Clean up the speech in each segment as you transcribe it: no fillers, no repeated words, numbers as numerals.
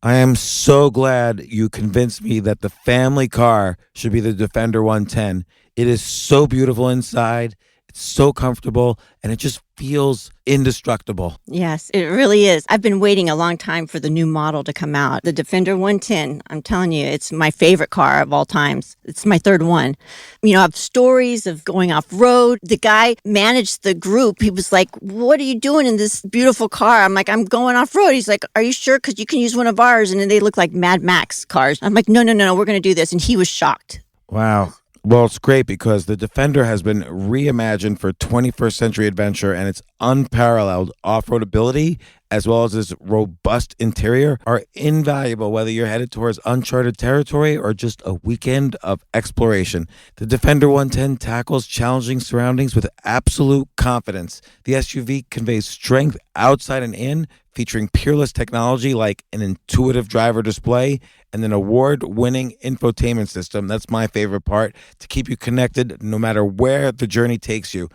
I am so glad you convinced me that the family car should be the Defender 110. It is so beautiful inside. It's so comfortable, and it just feels indestructible. Yes, it really is. I've been waiting a long time for the new model to come out. The Defender 110, I'm telling you, it's my favorite car of all times. It's my third one. You know, I have stories of going off-road. The guy managed the group. He was like, what are you doing in this beautiful car? I'm like, I'm going off-road. He's like, are you sure? Because you can use one of ours. And then they look like Mad Max cars. I'm like, no, we're going to do this. And he was shocked. Wow. Well, it's great because the Defender has been reimagined for 21st century adventure, and its unparalleled off-road ability, as well as its robust interior, are invaluable whether you're headed towards uncharted territory or just a weekend of exploration. The Defender 110 tackles challenging surroundings with absolute confidence. The SUV conveys strength outside and in, featuring peerless technology like an intuitive driver display and an award-winning infotainment system. That's my favorite part, to keep you connected no matter where the journey takes you.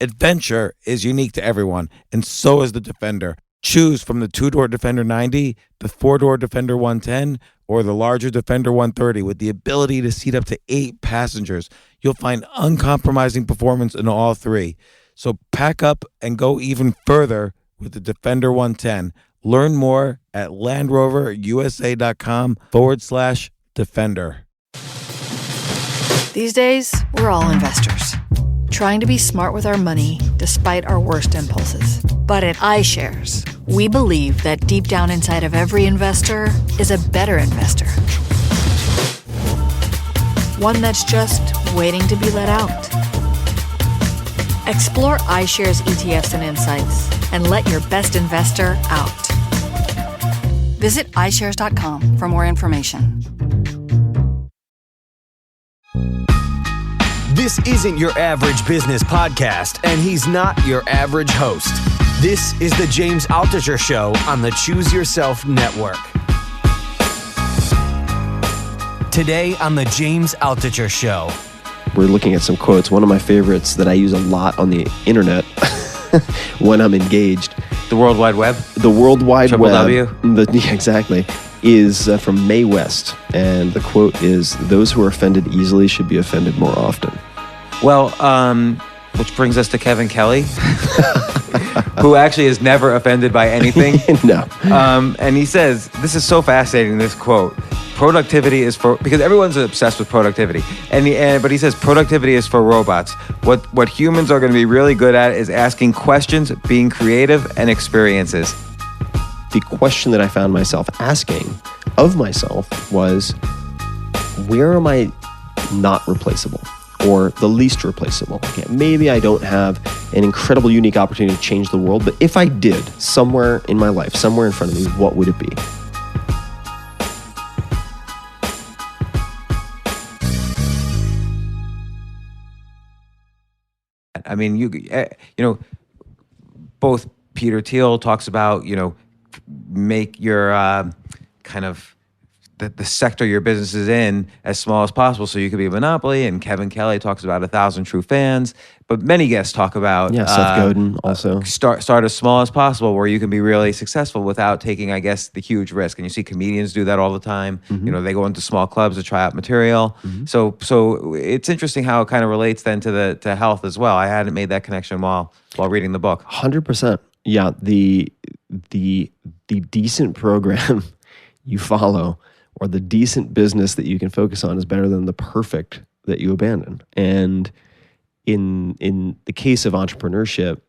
Adventure is unique to everyone, and so is the Defender. Choose from the two-door Defender 90, the four-door Defender 110, or the larger Defender 130 with the ability to seat up to 8 passengers. You'll find uncompromising performance in all three. So pack up and go even further with the Defender 110. Learn more at LandRoverUSA.com/Defender. These days, we're all investors, trying to be smart with our money despite our worst impulses. But at iShares, we believe that deep down inside of every investor is a better investor. One that's just waiting to be let out. Explore iShares ETFs and insights and let your best investor out. Visit iShares.com for more information. This isn't your average business podcast, and he's not your average host. This is the James Altucher Show on the Choose Yourself Network. Today on the James Altucher Show. We're looking at some quotes. One of my favorites that I use a lot on the internet when I'm engaged. The World Wide Web? The World Wide Triple Web. W? Exactly. Is from Mae West. And the quote is, "Those who are offended easily should be offended more often." Well, which brings us to Kevin Kelly, who actually is never offended by anything. No. And he says, this is so fascinating, this quote, productivity is for, because everyone's obsessed with productivity. But he says, productivity is for robots. What humans are going to be really good at is asking questions, being creative, and experiences. The question that I found myself asking of myself was, where am I not replaceable? Or the least replaceable? Okay, maybe I don't have an incredible, unique opportunity to change the world, but if I did, somewhere in my life, somewhere in front of me, what would it be? I mean, you know, both Peter Thiel talks about, you know, make your kind of the sector your business is in as small as possible so you could be a monopoly. And Kevin Kelly talks about 1,000 true fans. But many guests talk about Seth Godin also. Start as small as possible where you can be really successful without taking, I guess, the huge risk. And you see comedians do that all the time. Mm-hmm. You know, they go into small clubs to try out material. Mm-hmm. So it's interesting how it kind of relates then to health as well. I hadn't made that connection while reading the book. 100%. Yeah, the decent program you follow or the decent business that you can focus on is better than the perfect that you abandon. And in the case of entrepreneurship,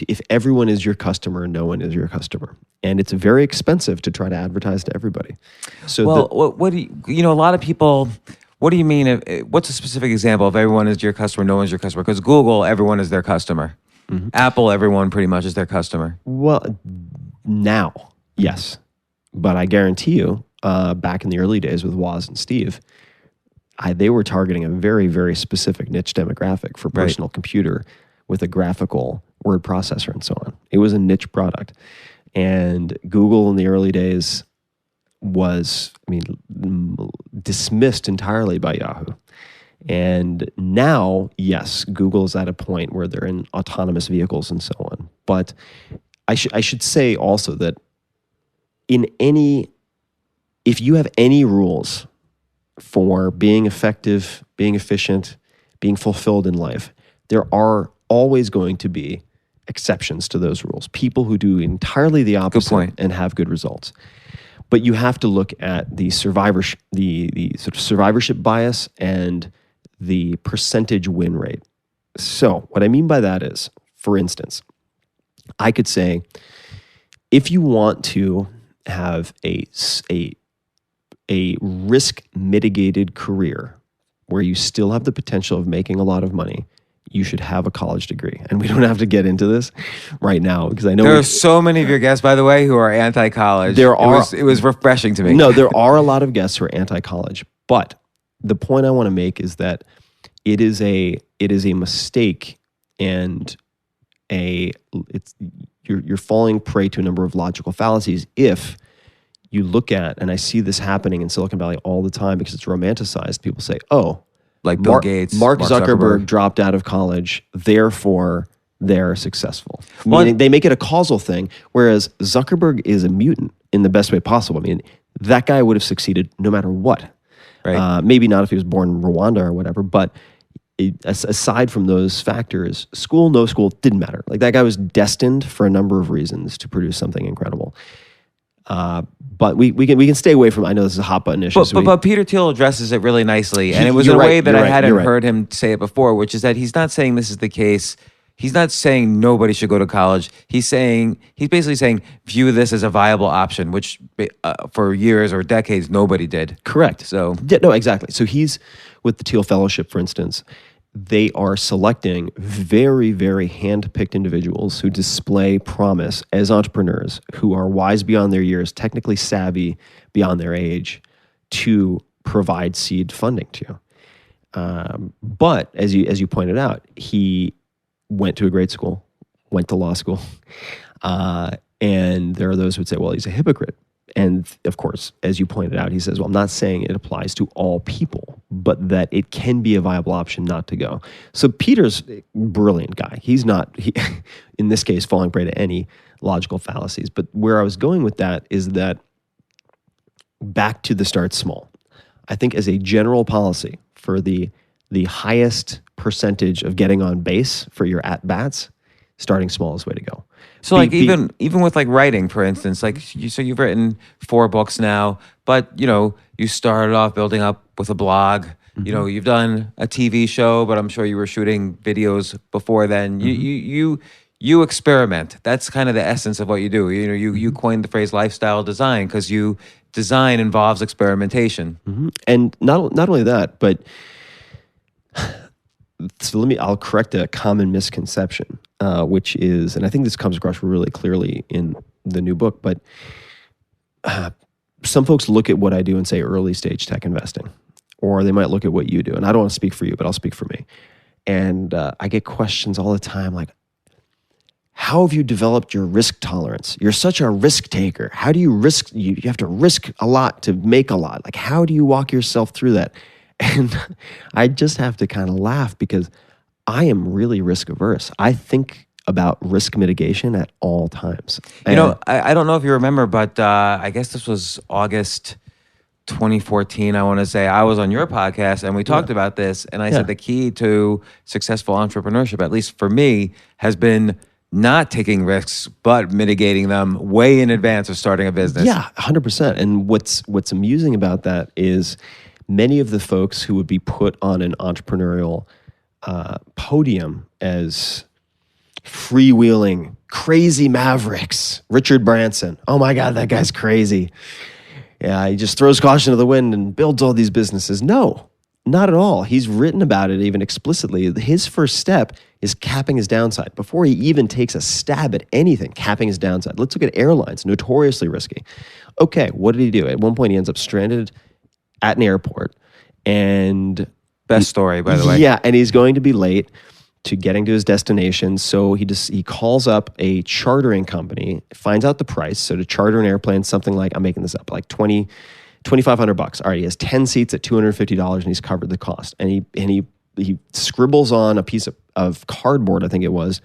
if everyone is your customer, no one is your customer. And it's very expensive to try to advertise to everybody. So what do you know, a lot of people, what do you mean? What's a specific example of everyone is your customer, no one's your customer? Because Google, everyone is their customer. Mm-hmm. Apple, everyone pretty much is their customer. Well, now, yes. But I guarantee you, back in the early days with Woz and Steve, they were targeting a very, very specific niche demographic for personal computer with a graphical word processor and so on. It was a niche product. And Google in the early days was, dismissed entirely by Yahoo. And now, yes, Google is at a point where they're in autonomous vehicles and so on. But I should say also that if you have any rules for being effective, being efficient, being fulfilled in life, there are always going to be exceptions to those rules. People who do entirely the opposite and have good results. But you have to look at the survivorship, the sort of survivorship bias and the percentage win rate. So what I mean by that is, for instance, I could say, if you want to have a risk mitigated career where you still have the potential of making a lot of money, you should have a college degree. And we don't have to get into this right now because I know there are so many of your guests, by the way, who are anti-college. It was refreshing to me. No, there are a lot of guests who are anti-college, but the point I want to make is that it is a mistake, and you're falling prey to a number of logical fallacies if you look at, and I see this happening in Silicon Valley all the time because it's romanticized. People say, "Oh, like Bill Gates, Mark Zuckerberg dropped out of college, therefore they're successful." Well, meaning they make it a causal thing, whereas Zuckerberg is a mutant in the best way possible. I mean, that guy would have succeeded no matter what. Right. Maybe not if he was born in Rwanda or whatever, but aside from those factors, school, no school, didn't matter. Like, that guy was destined for a number of reasons to produce something incredible. But we can stay away from. I know this is a hot button issue. But Peter Thiel addresses it really nicely, and it was in a way that I hadn't heard him say it before, which is that he's not saying this is the case. He's not saying nobody should go to college. He's basically saying view this as a viable option, which for years or decades nobody did. Correct. So yeah, no, exactly. So he's with the Thiel Fellowship, for instance. They are selecting very, very hand-picked individuals who display promise as entrepreneurs, who are wise beyond their years, technically savvy beyond their age, to provide seed funding to. But as you pointed out, he went to a great school, went to law school, and there are those who would say, well, he's a hypocrite. And of course, as you pointed out, he says, well, I'm not saying it applies to all people, but that it can be a viable option not to go. So Peter's a brilliant guy. He's not, in this case, falling prey to any logical fallacies. But where I was going with that is that back to the start small. I think as a general policy for the highest percentage of getting on base for your at-bats, starting small is the way to go. So even with like writing, for instance, like you've written 4 books now, but you started off building up with a blog. Mm-hmm. You've done a TV show, but I'm sure you were shooting videos before then. Mm-hmm. You experiment. That's kind of the essence of what you do. You coined the phrase lifestyle design because design involves experimentation. Mm-hmm. And not only that, but so I'll correct a common misconception, which is, and I think this comes across really clearly in the new book, but some folks look at what I do and say early stage tech investing, or they might look at what you do. And I don't want to speak for you, but I'll speak for me. And I get questions all the time like, how have you developed your risk tolerance? You're such a risk taker. How do you risk? You have to risk a lot to make a lot. Like, how do you walk yourself through that? And I just have to kind of laugh because I am really risk averse. I think about risk mitigation at all times. I don't know if you remember, but I guess this was August 2014, I want to say. I was on your podcast and we talked about this, and I said the key to successful entrepreneurship, at least for me, has been not taking risks, but mitigating them way in advance of starting a business. Yeah, 100%. And what's amusing about that is many of the folks who would be put on an entrepreneurial podium as freewheeling, crazy mavericks, Richard Branson. Oh my God, that guy's crazy. Yeah, he just throws caution to the wind and builds all these businesses. No, not at all. He's written about it even explicitly. His first step is capping his downside. Before he even takes a stab at anything, capping his downside. Let's look at airlines, notoriously risky. Okay, what did he do? At one point, he ends up stranded at an airport, and best story, by the way. Yeah, and he's going to be late to getting to his destination. So he calls up a chartering company, finds out the price. So to charter an airplane, something like, I'm making this up, like $2,500. All right, he has 10 seats at $250, and he's covered the cost. And he scribbles on a piece of cardboard, I think it was,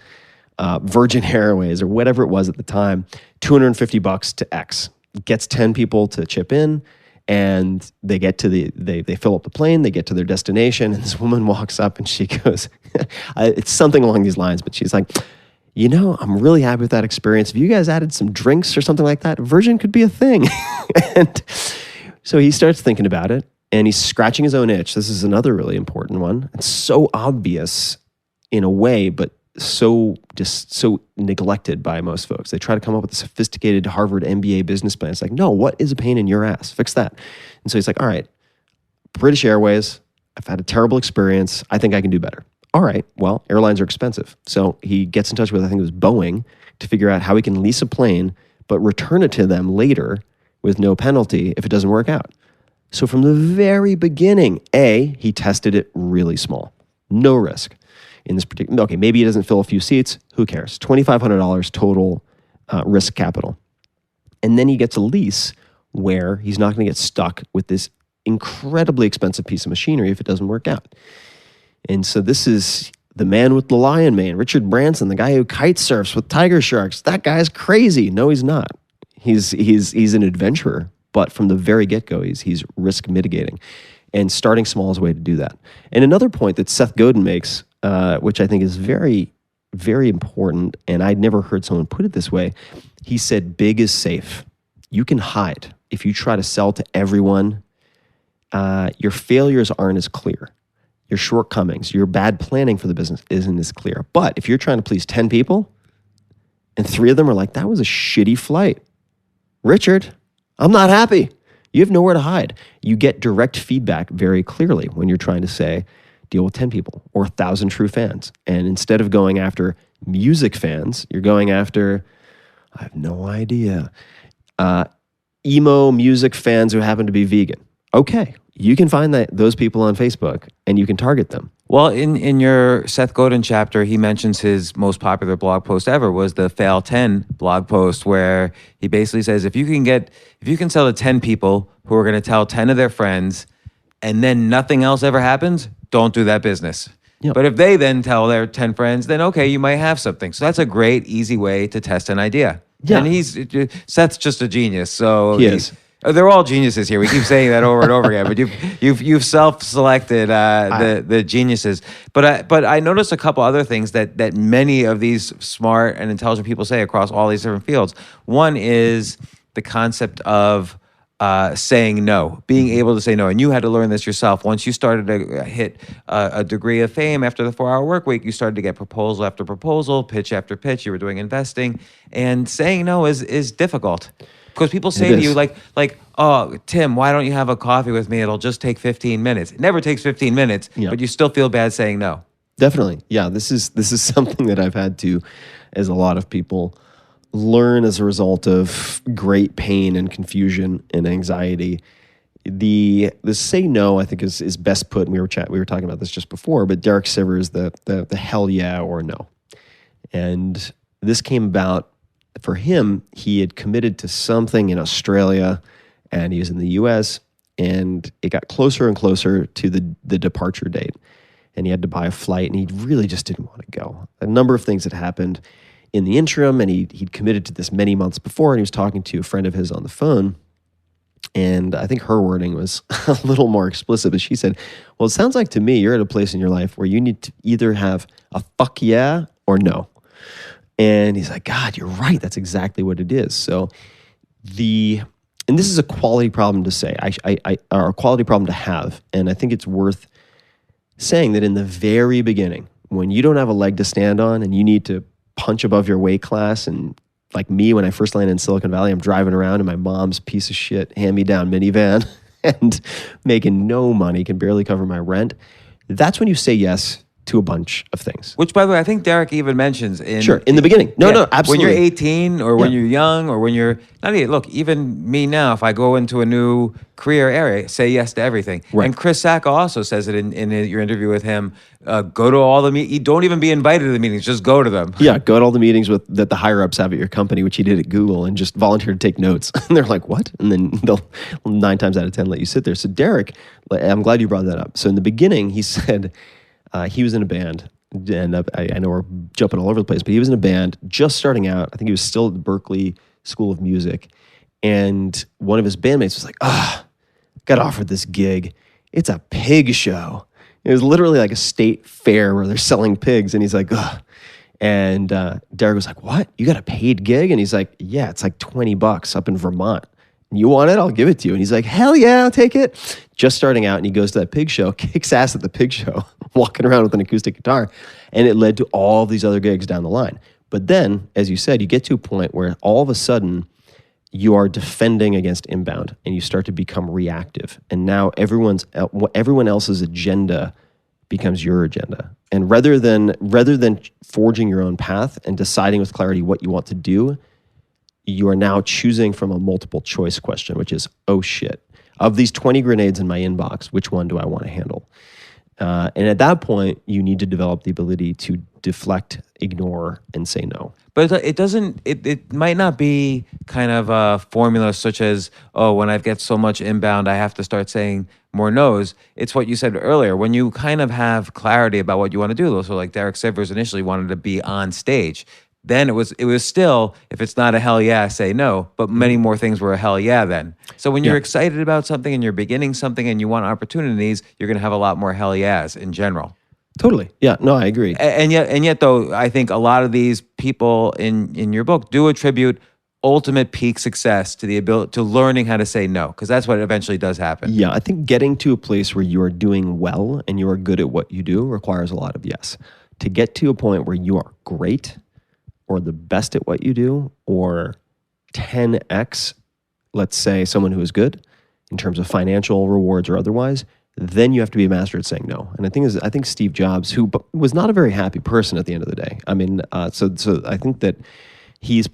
Virgin Airways or whatever it was at the time, $250 to X. gets 10 people to chip in, and they get to they fill up the plane, they get to their destination, and this woman walks up and she goes, it's something along these lines, but she's like, I'm really happy with that experience. If you guys added some drinks or something like that, Virgin could be a thing. And so he starts thinking about it, and he's scratching his own itch. This is another really important one. It's so obvious in a way, but so neglected by most folks. They try to come up with a sophisticated Harvard MBA business plan. It's like, no, what is a pain in your ass? Fix that. And so he's like, all right, British Airways, I've had a terrible experience. I think I can do better. All right, well, airlines are expensive. So he gets in touch with, I think it was Boeing, to figure out how he can lease a plane, but return it to them later with no penalty if it doesn't work out. So from the very beginning, he tested it really small. No risk in this particular. Okay, maybe he doesn't fill a few seats. Who cares? $2,500 total risk capital. And then he gets a lease where he's not going to get stuck with this incredibly expensive piece of machinery if it doesn't work out. And so this is the man with the lion mane, Richard Branson, the guy who kite surfs with tiger sharks. That guy's crazy. No, he's not. He's an adventurer, but from the very get-go, he's risk mitigating. And starting small is a way to do that. And another point that Seth Godin makes, which I think is very, very important, and I'd never heard someone put it this way, he said, big is safe. You can hide. If you try to sell to everyone, your failures aren't as clear. Your shortcomings, your bad planning for the business isn't as clear. But if you're trying to please 10 people, and 3 of them are like, that was a shitty flight. Richard, I'm not happy. You have nowhere to hide. You get direct feedback very clearly when you're trying to say, deal with 10 people or 1,000 true fans. And instead of going after music fans, you're going after, I have no idea, emo music fans who happen to be vegan. Okay, you can find those people on Facebook and you can target them. Well, in your Seth Godin chapter, he mentions his most popular blog post ever was the Fail 10 blog post, where he basically says, if you can sell to 10 people who are going to tell 10 of their friends and then nothing else ever happens, don't do that business. Yep. But if they then tell their 10 friends, then okay, you might have something. So that's a great, easy way to test an idea. Yeah. And Seth's just a genius. So he is. They're all geniuses here. We keep saying that over and over again, but you've self-selected the geniuses. But I noticed a couple other things that many of these smart and intelligent people say across all these different fields. One is the concept of saying no, being able to say no. And you had to learn this yourself. Once you started to hit a degree of fame after the 4-hour work week, you started to get proposal after proposal, pitch after pitch. You were doing investing, and saying no is difficult. Because people say to you like, oh, Tim, why don't you have a coffee with me? It'll just take 15 minutes. It never takes 15 minutes, but you still feel bad saying no. Definitely. Yeah, this is something that I've had to, as a lot of people, learn as a result of great pain and confusion and anxiety. The say no, I think, is best put, and we were talking about this just before, but Derek Sivers, the hell yeah or no. And this came about, for him, he had committed to something in Australia, and he was in the U.S., and it got closer and closer to the departure date, and he had to buy a flight, and he really just didn't want to go. A number of things had happened in the interim, and he'd committed to this many months before, and he was talking to a friend of his on the phone, and I think her wording was a little more explicit, but she said, well, it sounds like to me you're at a place in your life where you need to either have a fuck yeah or no. And he's like, God, you're right. That's exactly what it is. So and this is a quality problem to say, or a quality problem to have. And I think it's worth saying that in the very beginning, when you don't have a leg to stand on and you need to punch above your weight class, and like me, when I first landed in Silicon Valley, I'm driving around in my mom's piece of shit hand-me-down minivan and making no money, can barely cover my rent. That's when you say yes to a bunch of things. Which, by the way, I think Derek even mentions in the beginning. No, absolutely. When you're 18 or when you're young or when you're not even, look, even me now, if I go into a new career area, say yes to everything. Right. And Chris Sacca also says it in your interview with him. Go to all the meetings. Don't even be invited to the meetings. Just go to them. Yeah, go to all the meetings that the higher ups have at your company, which he did at Google, and just volunteer to take notes. And they're like, what? And then they'll 9 times out of 10 let you sit there. So Derek, I'm glad you brought that up. So in the beginning, he said he was in a band. And I know we're jumping all over the place, but he was in a band just starting out. I think he was still at the Berklee School of Music. And one of his bandmates was like, got offered this gig. It's a pig show. It was literally like a state fair where they're selling pigs. And he's like, ugh. And Derek was like, what? You got a paid gig? And he's like, yeah, it's like $20 up in Vermont. You want it? I'll give it to you. And he's like, hell yeah, I'll take it. Just starting out, and he goes to that pig show, kicks ass at the pig show, walking around with an acoustic guitar. And it led to all these other gigs down the line. But then, as you said, you get to a point where all of a sudden you are defending against inbound and you start to become reactive. And now everyone else's agenda becomes your agenda. And rather than forging your own path and deciding with clarity what you want to do, you are now choosing from a multiple choice question, which is, oh shit, of these 20 grenades in my inbox, which one do I want to handle? And at that point, you need to develop the ability to deflect, ignore, and say no. But it might not be kind of a formula such as, oh, when I get so much inbound, I have to start saying more no's. It's what you said earlier. When you kind of have clarity about what you want to do, so like Derek Sivers initially wanted to be on stage. Then it was still, if it's not a hell yeah, say no. But many more things were a hell yeah then. So when you're excited about something and you're beginning something and you want opportunities, you're going to have a lot more hell yeahs in general. Totally. Yeah, no, I agree. And yet though, I think a lot of these people in your book do attribute ultimate peak success to the ability to learning how to say no, because that's what eventually does happen. Yeah, I think getting to a place where you are doing well and you are good at what you do requires a lot of yes. To get to a point where you are great or the best at what you do, or 10x, let's say, someone who is good in terms of financial rewards or otherwise, then you have to be a master at saying no. And I think Steve Jobs, who was not a very happy person at the end of the day. I mean, so I think that he's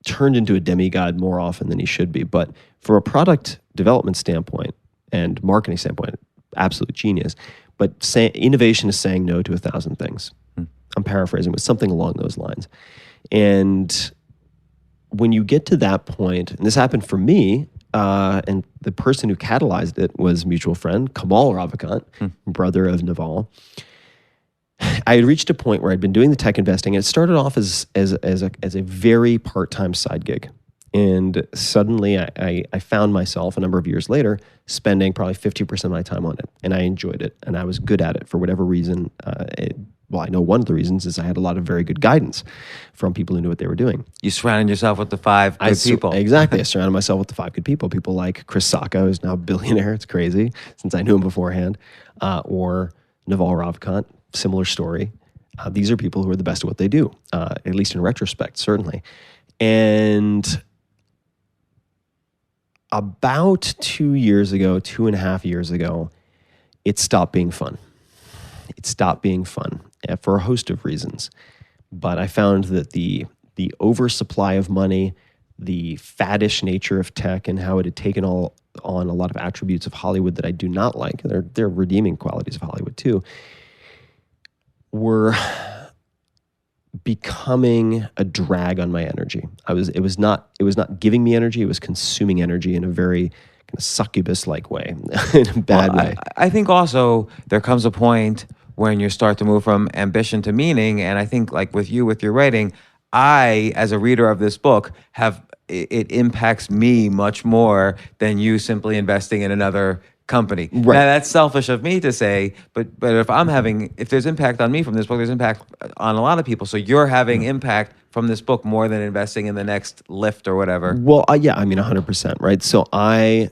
turned into a demigod more often than he should be. But from a product development standpoint and marketing standpoint, absolute genius. But innovation is saying no to 1,000 things. I'm paraphrasing, but something along those lines. And when you get to that point, and this happened for me, and the person who catalyzed it was mutual friend, Kamal Ravikant, brother of Naval. I had reached a point where I'd been doing the tech investing, and it started off as a very part-time side gig. And suddenly I found myself a number of years later spending probably 50% of my time on it. And I enjoyed it, and I was good at it for whatever reason. I know one of the reasons is I had a lot of very good guidance from people who knew what they were doing. You surrounded yourself with the 5 good people. Exactly. I surrounded myself with the 5 good people. People like Chris Sacca, who's now a billionaire. It's crazy, since I knew him beforehand. Or Naval Ravikant, similar story. These are people who are the best at what they do, at least in retrospect, certainly. And about 2.5 years ago, it stopped being fun. It stopped being fun for a host of reasons. But I found that the oversupply of money, the faddish nature of tech, and how it had taken on a lot of attributes of Hollywood that I do not like, they're redeeming qualities of Hollywood too, were becoming a drag on my energy. It was not giving me energy, it was consuming energy in a very kind of succubus-like way, in a bad way. I think also there comes a point when you start to move from ambition to meaning, and I think like with your writing, I, as a reader of this book, it impacts me much more than you simply investing in another company. Right. Now that's selfish of me to say, but if there's impact on me from this book, there's impact on a lot of people. So you're having impact from this book more than investing in the next Lyft or whatever. Well, yeah, I mean 100%, right? So I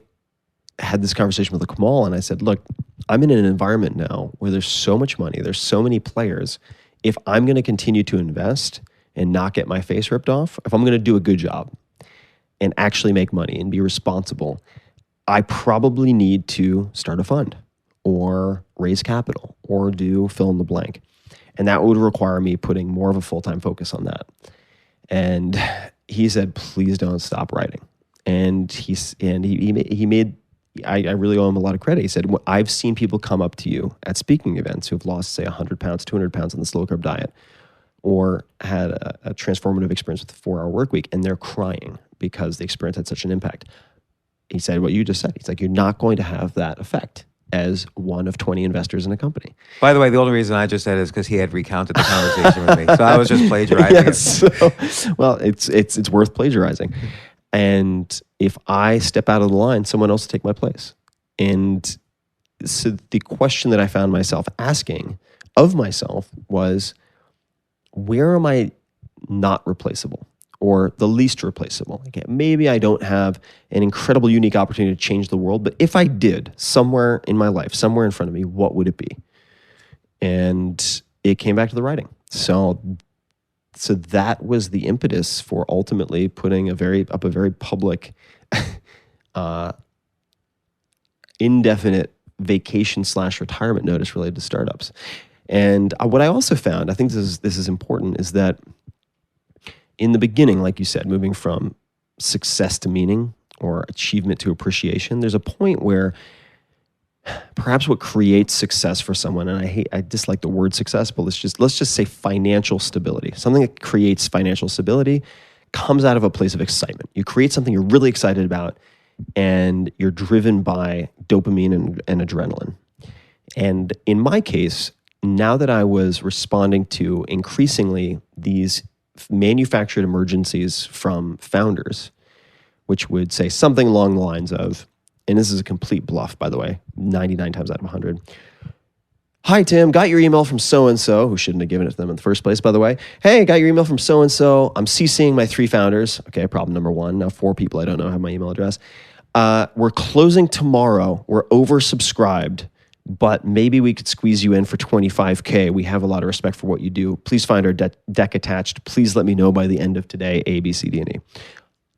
had this conversation with Kamal, and I said, look, I'm in an environment now where there's so much money, there's so many players. If I'm going to continue to invest and not get my face ripped off, if I'm going to do a good job and actually make money and be responsible, I probably need to start a fund or raise capital or do fill in the blank. And that would require me putting more of a full-time focus on that. And he said, please don't stop writing. And he made, I really owe him a lot of credit. He said, well, I've seen people come up to you at speaking events who've lost, say, 100 pounds, 200 pounds on the slow-carb diet, or had a transformative experience with the 4-hour work week, and they're crying because the experience had such an impact. He said what you just said. He's like, you're not going to have that effect as one of 20 investors in a company. By the way, the only reason I just said it is because he had recounted the conversation with me. So I was just plagiarizing it. Well, it's worth plagiarizing. And if I step out of the line, someone else will take my place. And so the question that I found myself asking of myself was, where am I not replaceable or the least replaceable? Okay, maybe I don't have an incredible, unique opportunity to change the world, but if I did, somewhere in my life, somewhere in front of me, what would it be? And it came back to the writing. So that was the impetus for ultimately putting a very public, indefinite vacation/retirement notice related to startups. And what I also found, I think this is important, is that in the beginning, like you said, moving from success to meaning or achievement to appreciation, there's a point where perhaps what creates success for someone, and I dislike the word success, but let's just say financial stability. Something that creates financial stability comes out of a place of excitement. You create something you're really excited about, and you're driven by dopamine and adrenaline. And in my case, now that I was responding to increasingly these manufactured emergencies from founders, which would say something along the lines of, and this is a complete bluff, by the way, 99 times out of 100. Hi, Tim, got your email from so-and-so, who shouldn't have given it to them in the first place, by the way. Hey, got your email from so-and-so. I'm CCing my 3 founders. Okay, problem number 1. Now 4 people I don't know have my email address. We're closing tomorrow. We're oversubscribed, but maybe we could squeeze you in for $25K. We have a lot of respect for what you do. Please find our deck attached. Please let me know by the end of today, A, B, C, D, and E.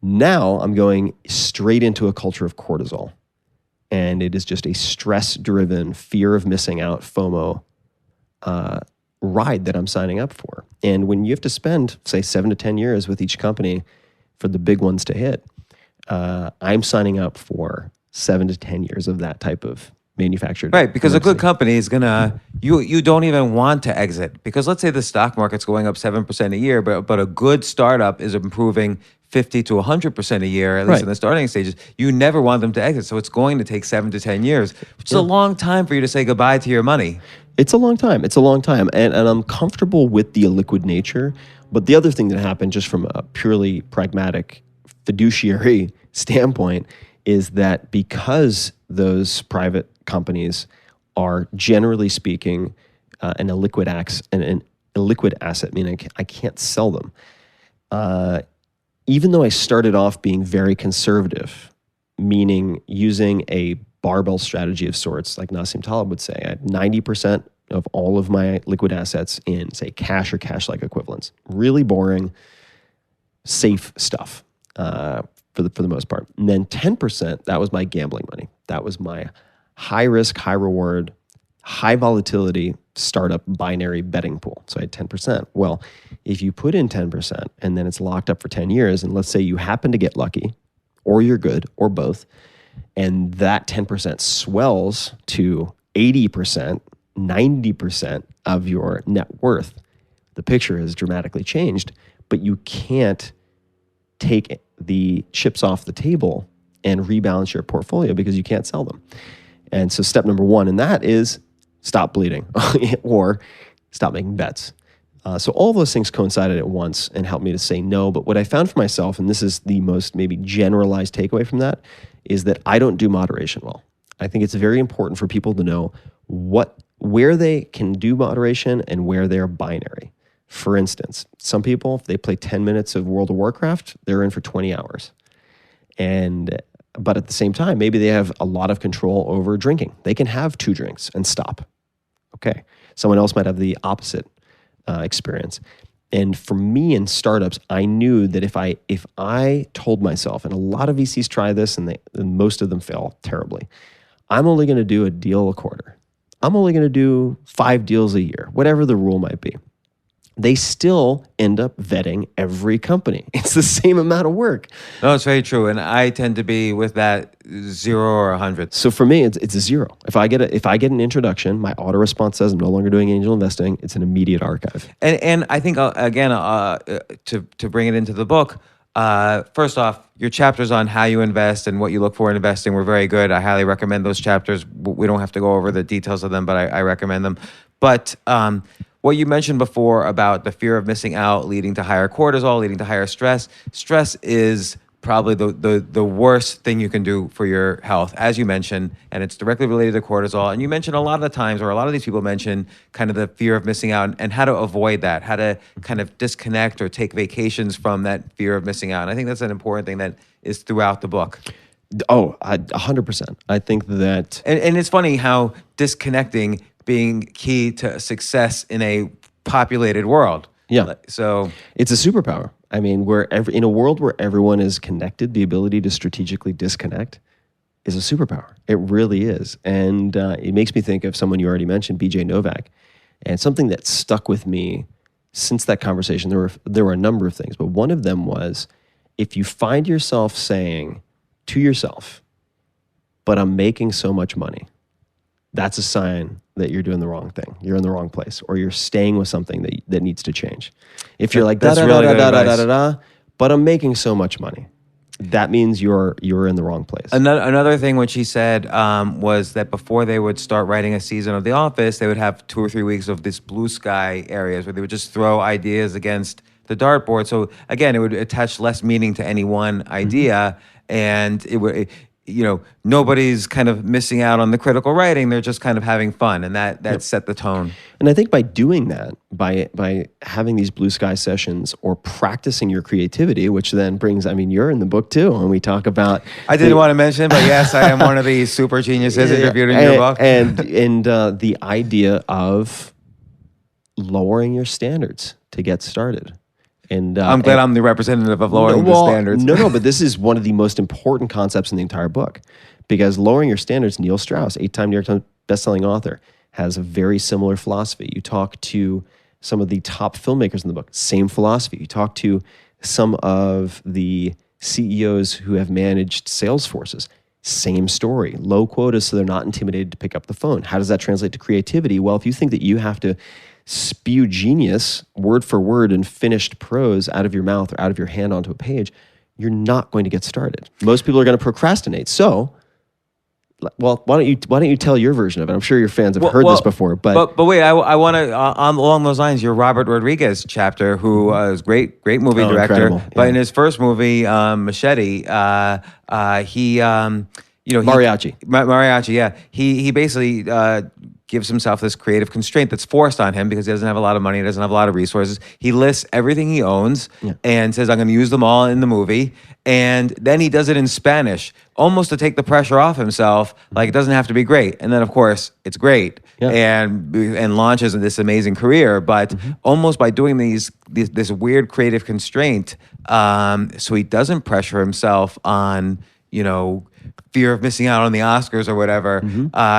Now I'm going straight into a culture of cortisol. And it is just a stress-driven, fear of missing out, FOMO ride that I'm signing up for. And when you have to spend, say, 7 to 10 years with each company for the big ones to hit, I'm signing up for 7 to 10 years of that type of manufactured. Right, because emergency. a good company is gonna, you don't even want to exit, because let's say the stock market's going up 7% a year, but a good startup is improving 50 to 100% a year, at least in the starting stages. You never want them to exit, so it's going to take 7 to 10 years, which is a long time for you to say goodbye to your money. It's a long time. It's a long time, and I'm comfortable with the illiquid nature. But the other thing that happened, just from a purely pragmatic fiduciary standpoint, is that because those private companies are, generally speaking, an illiquid asset, meaning I can't sell them. Even though I started off being very conservative, meaning using a barbell strategy of sorts, like Nassim Taleb would say, I had 90% of all of my liquid assets in, say, cash or cash-like equivalents. Really boring, safe stuff for the most part. And then 10%, that was my gambling money. That was my high risk, high reward, high volatility startup binary betting pool. So I had 10%. Well, if you put in 10% and then it's locked up for 10 years, and let's say you happen to get lucky, or you're good, or both, and that 10% swells to 80%, 90% of your net worth, the picture has dramatically changed, but you can't take the chips off the table and rebalance your portfolio because you can't sell them. And so step number 1 in that is stop bleeding or stop making bets. So all those things coincided at once and helped me to say no. But what I found for myself, and this is the most maybe generalized takeaway from that, is that I don't do moderation well. I think it's very important for people to know where they can do moderation and where they're binary. For instance, some people, if they play 10 minutes of World of Warcraft, they're in for 20 hours. But at the same time, maybe they have a lot of control over drinking. They can have 2 drinks and stop. Okay. Someone else might have the opposite experience. And for me in startups, I knew that if I told myself, and a lot of VCs try this and most of them fail terribly, I'm only going to do a deal a quarter. I'm only going to do 5 deals a year, whatever the rule might be. They still end up vetting every company. It's the same amount of work. No, it's very true. And I tend to be with that 0 or 100. So for me, it's a 0. If I get an introduction, my auto response says I'm no longer doing angel investing. It's an immediate archive. And I think, again, to bring it into the book, first off, your chapters on how you invest and what you look for in investing were very good. I highly recommend those chapters. We don't have to go over the details of them, but I recommend them. But what you mentioned before about the fear of missing out leading to higher cortisol, leading to higher stress. Stress is probably the worst thing you can do for your health, as you mentioned, and it's directly related to cortisol. And you mentioned a lot of the times, or a lot of these people mention kind of the fear of missing out and how to avoid that, how to kind of disconnect or take vacations from that fear of missing out. And I think that's an important thing that is throughout the book. Oh, 100%. I think that... And it's funny how disconnecting being key to success in a populated world. Yeah. So it's a superpower. I mean, in a world where everyone is connected, the ability to strategically disconnect is a superpower. It really is. And it makes me think of someone you already mentioned, BJ Novak. And something that stuck with me since that conversation, there were a number of things, but one of them was, if you find yourself saying to yourself, but I'm making so much money, that's a sign that you're doing the wrong thing. You're in the wrong place, or you're staying with something that needs to change. If you're like, that's really good advice. But I'm making so much money, that means you're in the wrong place. Another thing which he said was that before they would start writing a season of The Office, they would have 2 or 3 weeks of this blue sky areas where they would just throw ideas against the dartboard. So again, it would attach less meaning to any one idea, and it would. Nobody's kind of missing out on the critical writing. They're just kind of having fun, and that set the tone. And I think by doing that, by having these blue sky sessions or practicing your creativity, which then brings, I mean, you're in the book too, and we talk about... I didn't want to mention, but yes, I am one of the super geniuses interviewed in your book. And the idea of lowering your standards to get started. And I'm glad I'm the representative of lowering the standards. No, but this is one of the most important concepts in the entire book, because lowering your standards, Neil Strauss, 8-time New York Times bestselling author, has a very similar philosophy. You talk to some of the top filmmakers in the book, same philosophy. You talk to some of the CEOs who have managed sales forces, same story. Low quotas so they're not intimidated to pick up the phone. How does that translate to creativity? Well, if you think that you have to spew genius word for word in finished prose out of your mouth or out of your hand onto a page, you're not going to get started. Most people are going to procrastinate. So, well, why don't you tell your version of it? I'm sure your fans have heard this before, but wait, I want to along those lines. Your Robert Rodriguez chapter, who is great movie director, incredible. but Yeah. in his first movie, Machete, he Mariachi, yeah, he basically gives himself this creative constraint that's forced on him because he doesn't have a lot of money, he doesn't have a lot of resources. He lists everything he owns and says, I'm going to use them all in the movie. And then he does it in Spanish, almost to take the pressure off himself. Like, it doesn't have to be great. And then, of course, it's great and launches this amazing career. But almost by doing this weird creative constraint, so he doesn't pressure himself on, fear of missing out on the Oscars or whatever,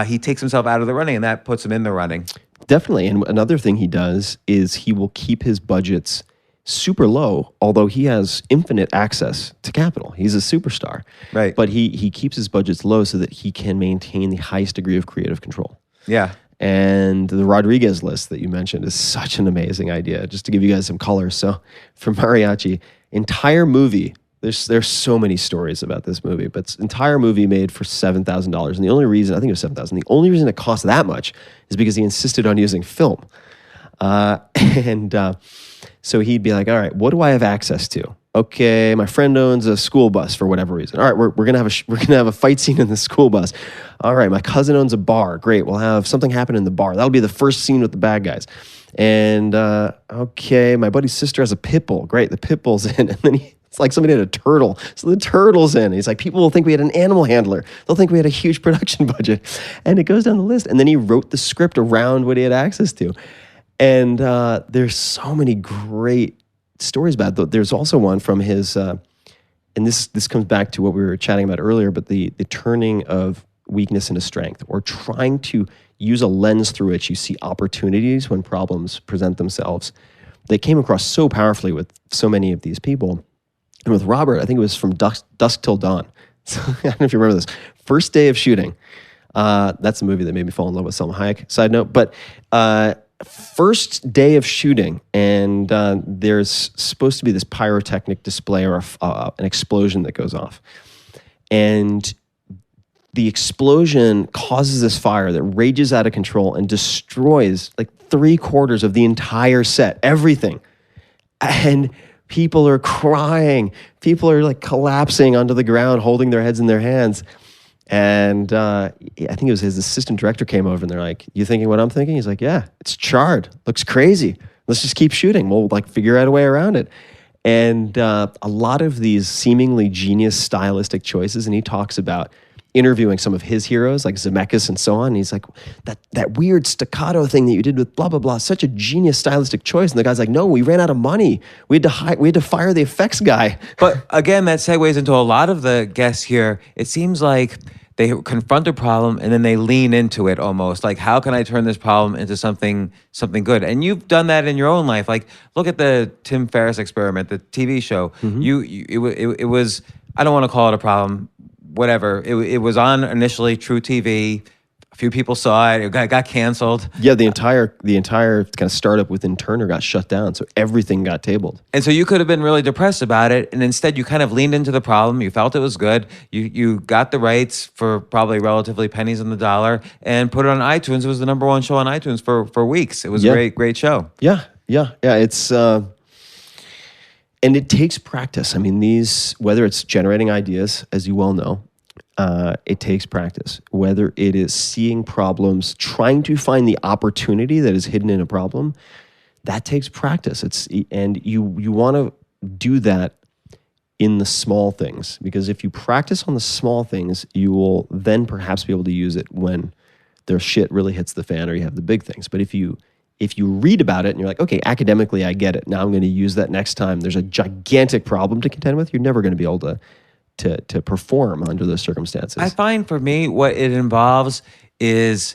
he takes himself out of the running, and that puts him in the running. Definitely. And another thing he does is he will keep his budgets super low, although he has infinite access to capital. He's a superstar. Right. But he keeps his budgets low so that he can maintain the highest degree of creative control. Yeah. And the Rodriguez list that you mentioned is such an amazing idea, just to give you guys some color. So for Mariachi, entire movie, there's so many stories about this movie, but it's entire movie made for $7,000. And the only reason, I think it was $7,000, the only reason it cost that much is because he insisted on using film. So he'd be like, all right, what do I have access to? Okay, my friend owns a school bus for whatever reason. All right, we're gonna have a fight scene in the school bus. All right, my cousin owns a bar. Great, we'll have something happen in the bar. That'll be the first scene with the bad guys. And okay, my buddy's sister has a pit bull. Great, the pit bull's in. And then it's like somebody had a turtle. So the turtle's in. He's like, people will think we had an animal handler. They'll think we had a huge production budget. And it goes down the list. And then he wrote the script around what he had access to. And there's so many great stories about it. There's also one from his, and this comes back to what we were chatting about earlier, but the turning of weakness into strength, or trying to use a lens through which you see opportunities when problems present themselves. They came across so powerfully with so many of these people. And with Robert, I think it was From Dusk Till Dawn. So, I don't know if you remember this. First day of shooting. That's the movie that made me fall in love with Salma Hayek. Side note. But first day of shooting, and there's supposed to be this pyrotechnic display or an explosion that goes off. And the explosion causes this fire that rages out of control and destroys like 3/4 of the entire set, everything. And people are crying. People are like collapsing onto the ground, holding their heads in their hands. And I think it was his assistant director came over and they're like, "You thinking what I'm thinking?" He's like, "Yeah, it's charred. Looks crazy. Let's just keep shooting. We'll like figure out a way around it." And a lot of these seemingly genius stylistic choices, and he talks about interviewing some of his heroes like Zemeckis and so on. And he's like, that weird staccato thing that you did with blah, blah, blah, such a genius stylistic choice. And the guy's like, "No, we ran out of money. We had to fire the effects guy." But again, that segues into a lot of the guests here. It seems like they confront a problem and then they lean into it almost. Like, how can I turn this problem into something good? And you've done that in your own life. Like, look at the Tim Ferriss experiment, the TV show. It was, I don't want to call it a problem, whatever. It was on initially True TV. A few people saw it. It got canceled. Yeah, the entire kind of startup within Turner got shut down, so everything got tabled. And so you could have been really depressed about it, and instead you kind of leaned into the problem. You felt it was good. You got the rights for probably relatively pennies on the dollar and put it on iTunes. It was the #1 show on iTunes for weeks. It was a great show. Yeah. It's and it takes practice. I mean, whether it's generating ideas, as you well know, it takes practice. Whether it is seeing problems, trying to find the opportunity that is hidden in a problem, that takes practice. And you want to do that in the small things, because if you practice on the small things, you will then perhaps be able to use it when their shit really hits the fan or you have the big things. But if you read about it and you're like, okay, academically I get it, now I'm going to use that next time there's a gigantic problem to contend with, you're never going to be able to perform under those circumstances. I find for me what it involves is,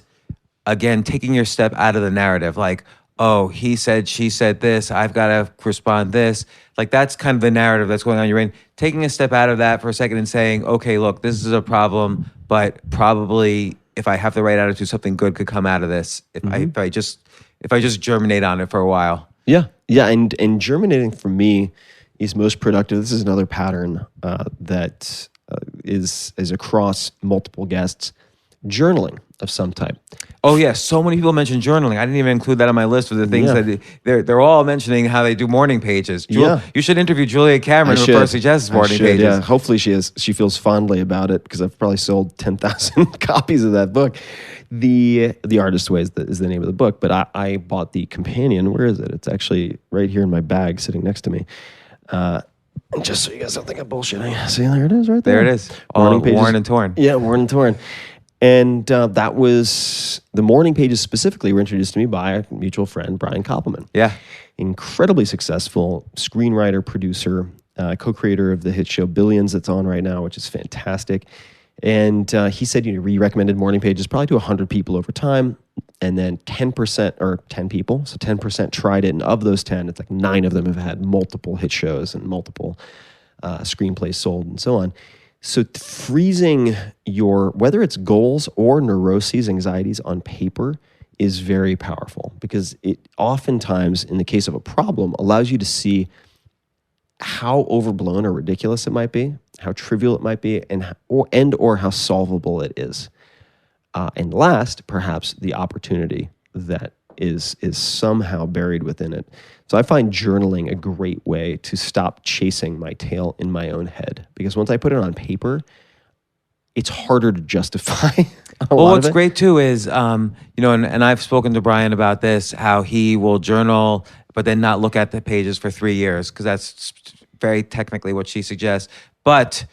again, taking your step out of the narrative. Like, oh, he said, she said this, I've got to respond this. Like, that's kind of the narrative that's going on in your brain. Taking a step out of that for a second and saying, okay, look, this is a problem, but probably if I have the right attitude, something good could come out of this if I just germinate on it for a while. Yeah, and germinating for me is most productive. This is another pattern that is across multiple guests. Journaling of some type. Oh yeah, so many people mention journaling. I didn't even include that on my list of the things that they're all mentioning how they do morning pages. You should interview Julia Cameron, who first suggests morning pages. Yeah, hopefully she feels fondly about it, because I've probably sold 10,000 copies of that book. The Artist's Way is the name of the book, but I bought the companion. Where is it? It's actually right here in my bag, sitting next to me. And just so you guys don't think I'm bullshitting, see, there it is, right there. There it is. All worn and torn. Yeah, worn and torn. And that was, the morning pages specifically were introduced to me by a mutual friend, Brian Koppelman. Yeah. Incredibly successful screenwriter, producer, co-creator of the hit show Billions that's on right now, which is fantastic. And he said, he recommended morning pages probably to 100 people over time. And then 10% or 10 people, so 10% tried it. And of those 10, it's like 9 of them have had multiple hit shows and multiple screenplays sold and so on. So freezing whether it's goals or neuroses, anxieties on paper is very powerful, because it oftentimes, in the case of a problem, allows you to see how overblown or ridiculous it might be, how trivial it might be, and or how solvable it is. And last, perhaps, the opportunity that is somehow buried within it. So I find journaling a great way to stop chasing my tail in my own head, because once I put it on paper, it's harder to justify. Well, what's great too is, and I've spoken to Brian about this, how he will journal, but then not look at the pages for 3 years, because that's very technically what she suggests. But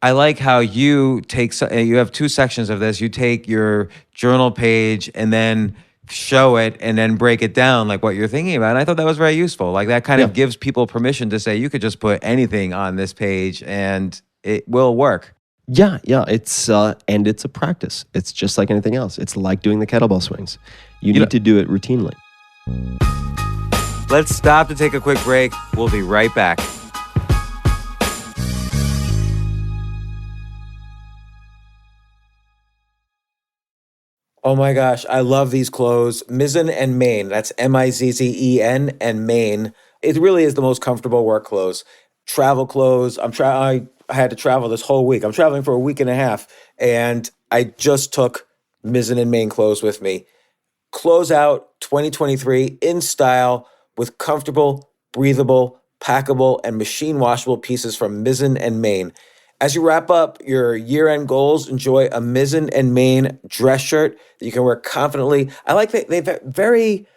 I like how you have 2 sections of this. You take your journal page and then show it and then break it down like what you're thinking about. And I thought that was very useful. Like, that kind of gives people permission to say, you could just put anything on this page and it will work. Yeah. It's and it's a practice. It's just like anything else. It's like doing the kettlebell swings. You need to do it routinely. Let's stop to take a quick break. We'll be right back. Oh my gosh, I love these clothes. Mizzen and Main. That's Mizzen and Main. It really is the most comfortable work clothes. Travel clothes. I had to travel this whole week. I'm traveling for a week and a half, and I just took Mizzen and Main clothes with me. Close out 2023 in style with comfortable, breathable, packable, and machine washable pieces from Mizzen and Main. As you wrap up your year-end goals, enjoy a Mizzen and Main dress shirt that you can wear confidently. I like that they've very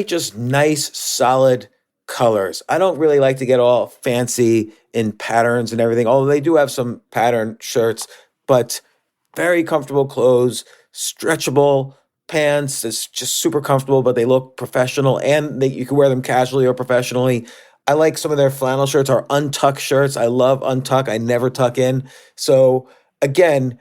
just nice, solid colors. I don't really like to get all fancy in patterns and everything, although they do have some pattern shirts, but very comfortable clothes, stretchable pants. It's just super comfortable, but they look professional and you can wear them casually or professionally. I like some of their flannel shirts or untuck shirts. I love untuck. I never tuck in. So again,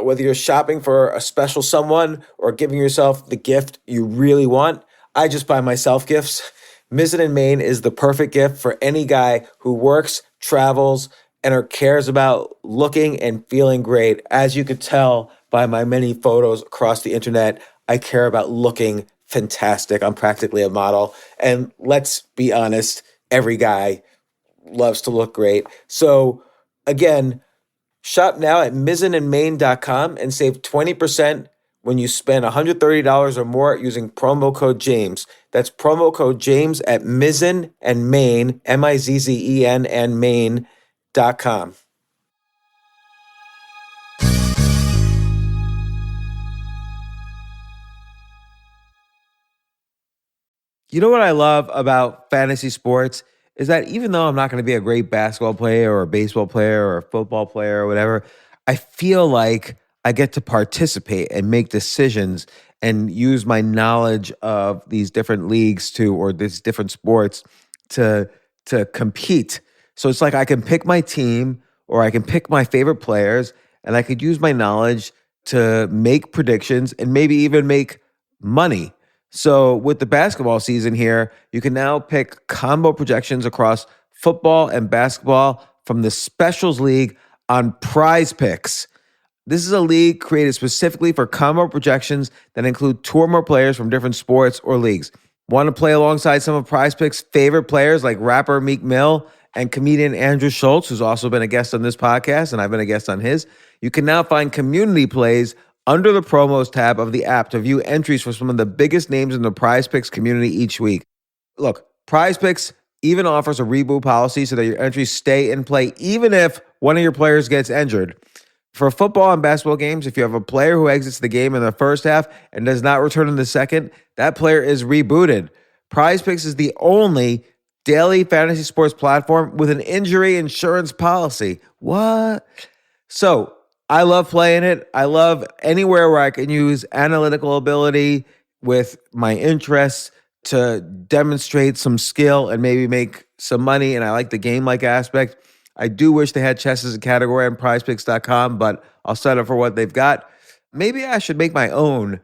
whether you're shopping for a special someone or giving yourself the gift you really want, I just buy myself gifts. Mizzen and Main is the perfect gift for any guy who works, travels, and or cares about looking and feeling great. As you could tell by my many photos across the internet, I care about looking fantastic. I'm practically a model. And let's be honest, every guy loves to look great. So again, shop now at mizzenandmain.com and save 20% when you spend $130 or more using promo code James. That's promo code James at Mizzen and Main, Mizzen and Main.com. You know what I love about fantasy sports is that even though I'm not going to be a great basketball player or a baseball player or a football player or whatever, I feel like I get to participate and make decisions and use my knowledge of these different leagues or these different sports to compete. So it's like I can pick my team or I can pick my favorite players and I could use my knowledge to make predictions and maybe even make money. So with the basketball season here, you can now pick combo projections across football and basketball from the Specials League on Prize Picks. This is a league created specifically for combo projections that include two or more players from different sports or leagues. Want to play alongside some of Prize Picks' favorite players like rapper Meek Mill and comedian Andrew Schultz, who's also been a guest on this podcast, and I've been a guest on his? You can now find community plays under the promos tab of the app to view entries for some of the biggest names in the Prize Picks community each week. Look, Prize Picks even offers a reboot policy so that your entries stay in play even if one of your players gets injured. For football and basketball games, if you have a player who exits the game in the first half and does not return in the second, that player is rebooted. Prize Picks is the only daily fantasy sports platform with an injury insurance policy. What? So I love playing it. I love anywhere where I can use analytical ability with my interests to demonstrate some skill and maybe make some money. And I like the game-like aspect. I do wish they had chess as a category on prizepicks.com, but I'll settle for what they've got. Maybe I should make my own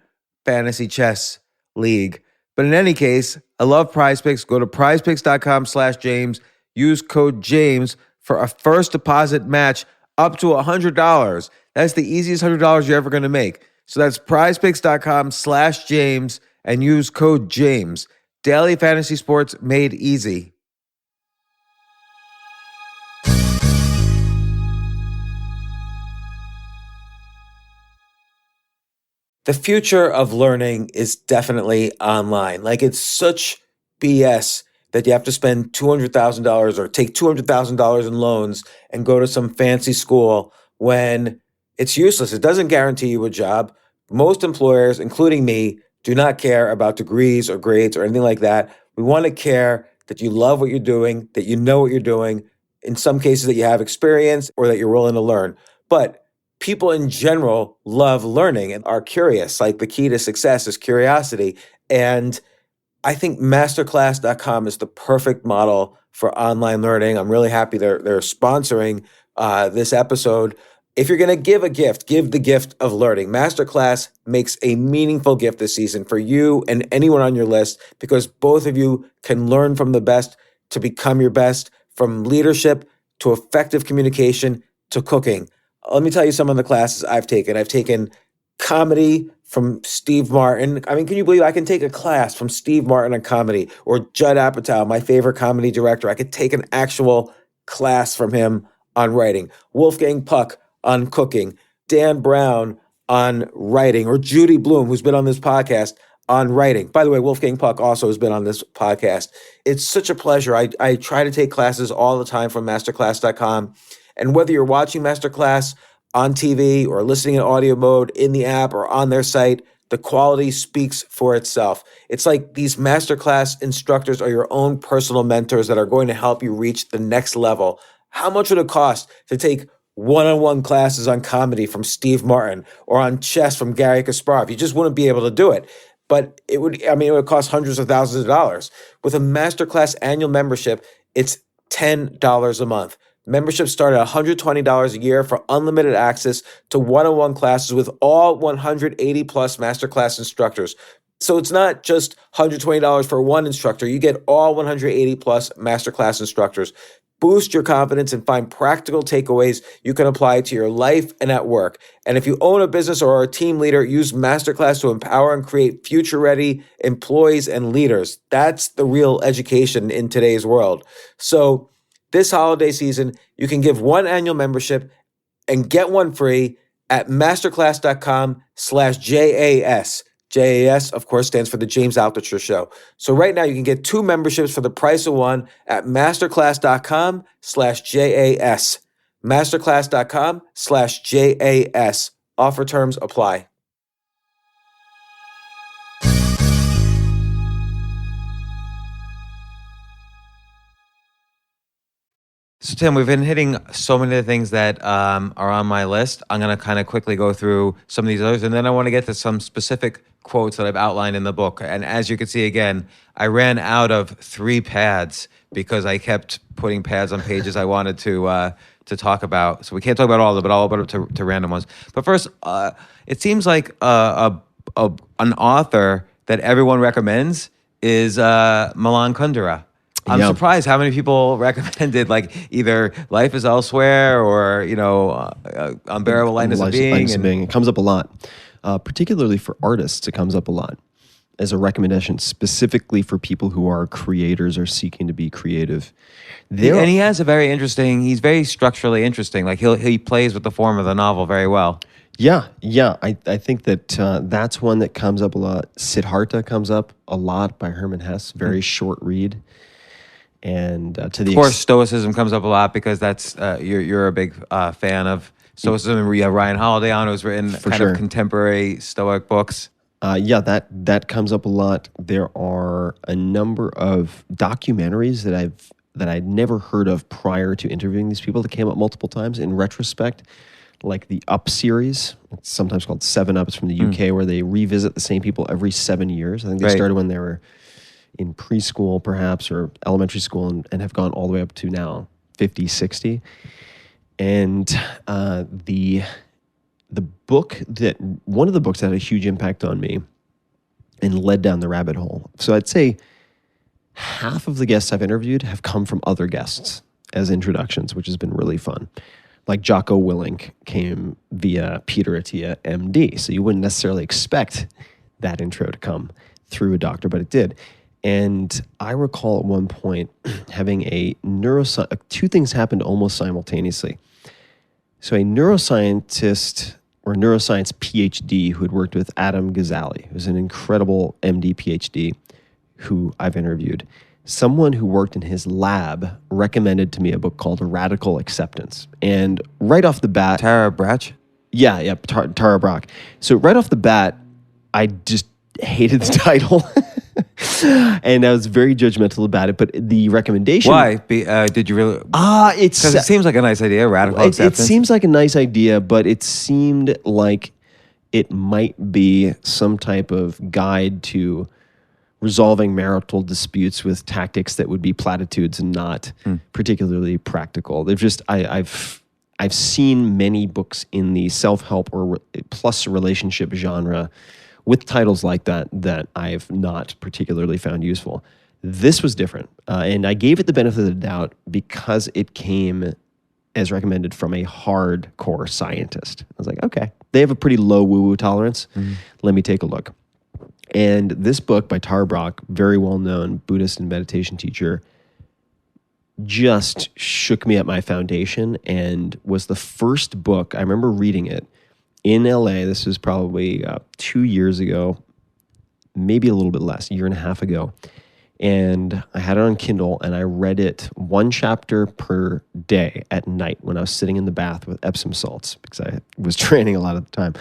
fantasy chess league. But in any case, I love Prize Picks. Go to prizepicks.com/James. Use code James for a first deposit match up to $100. That's the easiest $100 you're ever going to make. So that's prizepicks.com/James and use code James. Daily fantasy sports made easy. The future of learning is definitely online. Like, it's such BS that you have to spend $200,000 or take $200,000 in loans and go to some fancy school when it's useless. It doesn't guarantee you a job. Most employers, including me, do not care about degrees or grades or anything like that. We want to care that you love what you're doing, that you know what you're doing, in some cases that you have experience or that you're willing to learn. But people in general love learning and are curious. Like, the key to success is curiosity. And I think masterclass.com is the perfect model for online learning. I'm really happy they're sponsoring this episode. If you're going to give a gift, give the gift of learning. Masterclass makes a meaningful gift this season for you and anyone on your list, because both of you can learn from the best to become your best, from leadership to effective communication to cooking. Let me tell you some of the classes I've taken. I've taken comedy from Steve Martin. I mean, can you believe I can take a class from Steve Martin on comedy, or Judd Apatow, my favorite comedy director? I could take an actual class from him on writing. Wolfgang Puck on cooking. Dan Brown on writing, or Judy Bloom, who's been on this podcast, on writing. By the way, Wolfgang Puck also has been on this podcast. It's such a pleasure. I try to take classes all the time from masterclass.com. And whether you're watching Masterclass on TV or listening in audio mode in the app or on their site, the quality speaks for itself. It's like these Masterclass instructors are your own personal mentors that are going to help you reach the next level. How much would it cost to take one-on-one classes on comedy from Steve Martin or on chess from Gary Kasparov? You just wouldn't be able to do it. But it would cost hundreds of thousands of dollars. With a Masterclass annual membership, it's $10 a month. Memberships start at $120 a year for unlimited access to one-on-one classes with all 180 plus Masterclass instructors. So it's not just $120 for one instructor. You get all 180 plus Masterclass instructors. Boost your confidence and find practical takeaways you can apply to your life and at work. And if you own a business or are a team leader, use Masterclass to empower and create future-ready employees and leaders. That's the real education in today's world. So this holiday season, you can give one annual membership and get one free at masterclass.com/JAS. JAS, of course, stands for the James Altucher Show. So right now you can get 2 memberships for the price of one at masterclass.com/JAS. Masterclass.com/JAS. Offer terms apply. So, Tim, we've been hitting so many of the things that are on my list. I'm going to kind of quickly go through some of these others, and then I want to get to some specific quotes that I've outlined in the book. And as you can see, again, I ran out of 3 pads because I kept putting pads on pages I wanted to talk about. So we can't talk about all of them, but I'll open up to random ones. But first, it seems like an author that everyone recommends is Milan Kundera. I'm surprised how many people recommended like either Life is Elsewhere or, Unbearable Lightness of Being. It comes up a lot, particularly for artists. It comes up a lot as a recommendation specifically for people who are creators or seeking to be creative. And he has he's very structurally interesting. Like he plays with the form of the novel very well. Yeah. I think that that's one that comes up a lot. Siddhartha comes up a lot by Hermann Hesse. Very short read. And of course, Stoicism comes up a lot because that's you're a big fan of Stoicism, and we have Ryan Holiday on, who's written of contemporary Stoic books. That comes up a lot. There are a number of documentaries that I'd never heard of prior to interviewing these people that came up multiple times. In retrospect, like the Up series, it's sometimes called 7 Ups from the UK, where they revisit the same people every 7 years. I think they started when they were in preschool perhaps or elementary school and have gone all the way up to now 50, 60. And the book one of the books that had a huge impact on me and led down the rabbit hole. So I'd say half of the guests I've interviewed have come from other guests as introductions, which has been really fun. Like Jocko Willink came via Peter Attia, MD. So you wouldn't necessarily expect that intro to come through a doctor, but it did. And I recall at one point having two things happened almost simultaneously. So a neuroscientist or neuroscience PhD who had worked with Adam Ghazali, who's an incredible MD PhD who I've interviewed. Someone who worked in his lab recommended to me a book called Radical Acceptance. And right off the bat... Tara Brach? Yeah, Tara Brach. So right off the bat, I just hated the title. And I was very judgmental about it, but the recommendation... Why? Did you really... Because it seems like a nice idea, radical acceptance. It seems like a nice idea, but it seemed like it might be some type of guide to resolving marital disputes with tactics that would be platitudes and not particularly practical. They've just... I've seen many books in the self-help or plus relationship genre with titles like that I've not particularly found useful. This was different. And I gave it the benefit of the doubt because it came as recommended from a hardcore scientist. I was like, okay, they have a pretty low woo-woo tolerance. Let me take a look. And this book by Tara Brach, very well-known Buddhist and meditation teacher, just shook me at my foundation and was the first book. I remember reading it in LA. This was probably 2 years ago, maybe a little bit less, a year and a half ago. And I had it on Kindle, and I read it one chapter per day at night when I was sitting in the bath with Epsom salts, because I was training a lot of the time.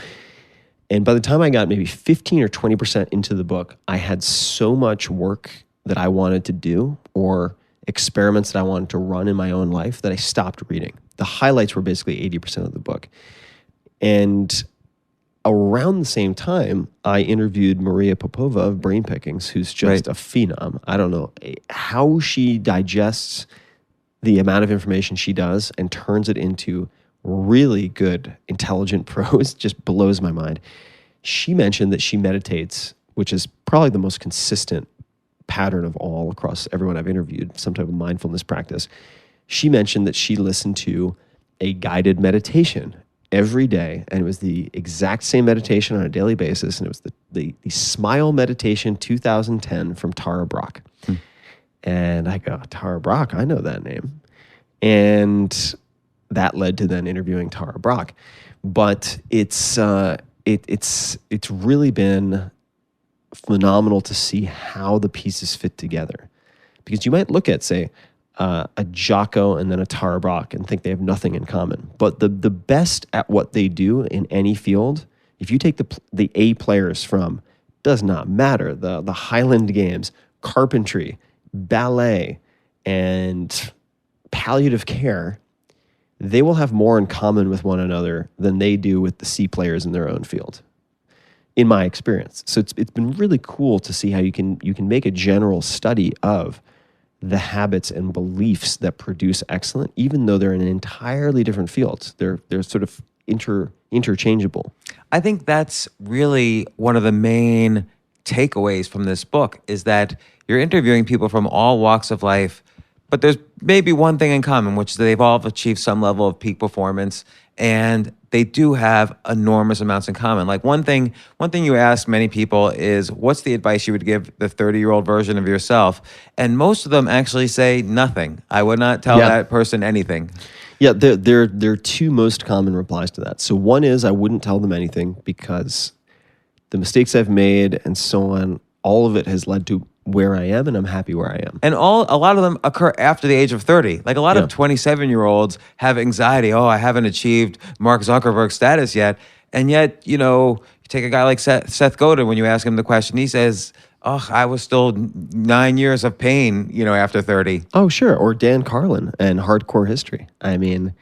And by the time I got maybe 15 or 20% into the book, I had so much work that I wanted to do or experiments that I wanted to run in my own life that I stopped reading. The highlights were basically 80% of the book. And around the same time, I interviewed Maria Popova of Brain Pickings, who's just a phenom. I don't know how she digests the amount of information she does and turns it into really good, intelligent prose. Just blows my mind. She mentioned that she meditates, which is probably the most consistent pattern of all across everyone I've interviewed, some type of mindfulness practice. She mentioned that she listened to a guided meditation every day, and it was the exact same meditation on a daily basis, and it was the Smile Meditation 2010 from Tara Brach. And I go, Tara Brach, I know that name. And that led to then interviewing Tara Brach. But it's really been phenomenal to see how the pieces fit together. Because you might look at, say, a Jocko and then a Tara Brach and think they have nothing in common. But the best at what they do in any field, if you take the A players from, does not matter, the Highland Games, carpentry, ballet, and palliative care, they will have more in common with one another than they do with the C players in their own field, in my experience. So it's been really cool to see how you can make a general study of the habits and beliefs that produce excellence, even though they're in entirely different fields. They're sort of interchangeable. I think that's really one of the main takeaways from this book, is that you're interviewing people from all walks of life, but there's maybe one thing in common, which is they've all achieved some level of peak performance, and they do have enormous amounts in common. Like one thing you ask many people is, what's the advice you would give the 30-year-old version of yourself? And most of them actually say nothing. I would not tell that person anything. Yeah, there are two most common replies to that. So one is, I wouldn't tell them anything because the mistakes I've made and so on, all of it has led to where I am, and I'm happy where I am. And a lot of them occur after the age of 30. Like a lot of 27-year-olds have anxiety. Oh, I haven't achieved Mark Zuckerberg status yet. And yet, you take a guy like Seth Godin, when you ask him the question, he says, oh, I was still 9 years of pain, after 30. Oh, sure. Or Dan Carlin and Hardcore History. I mean,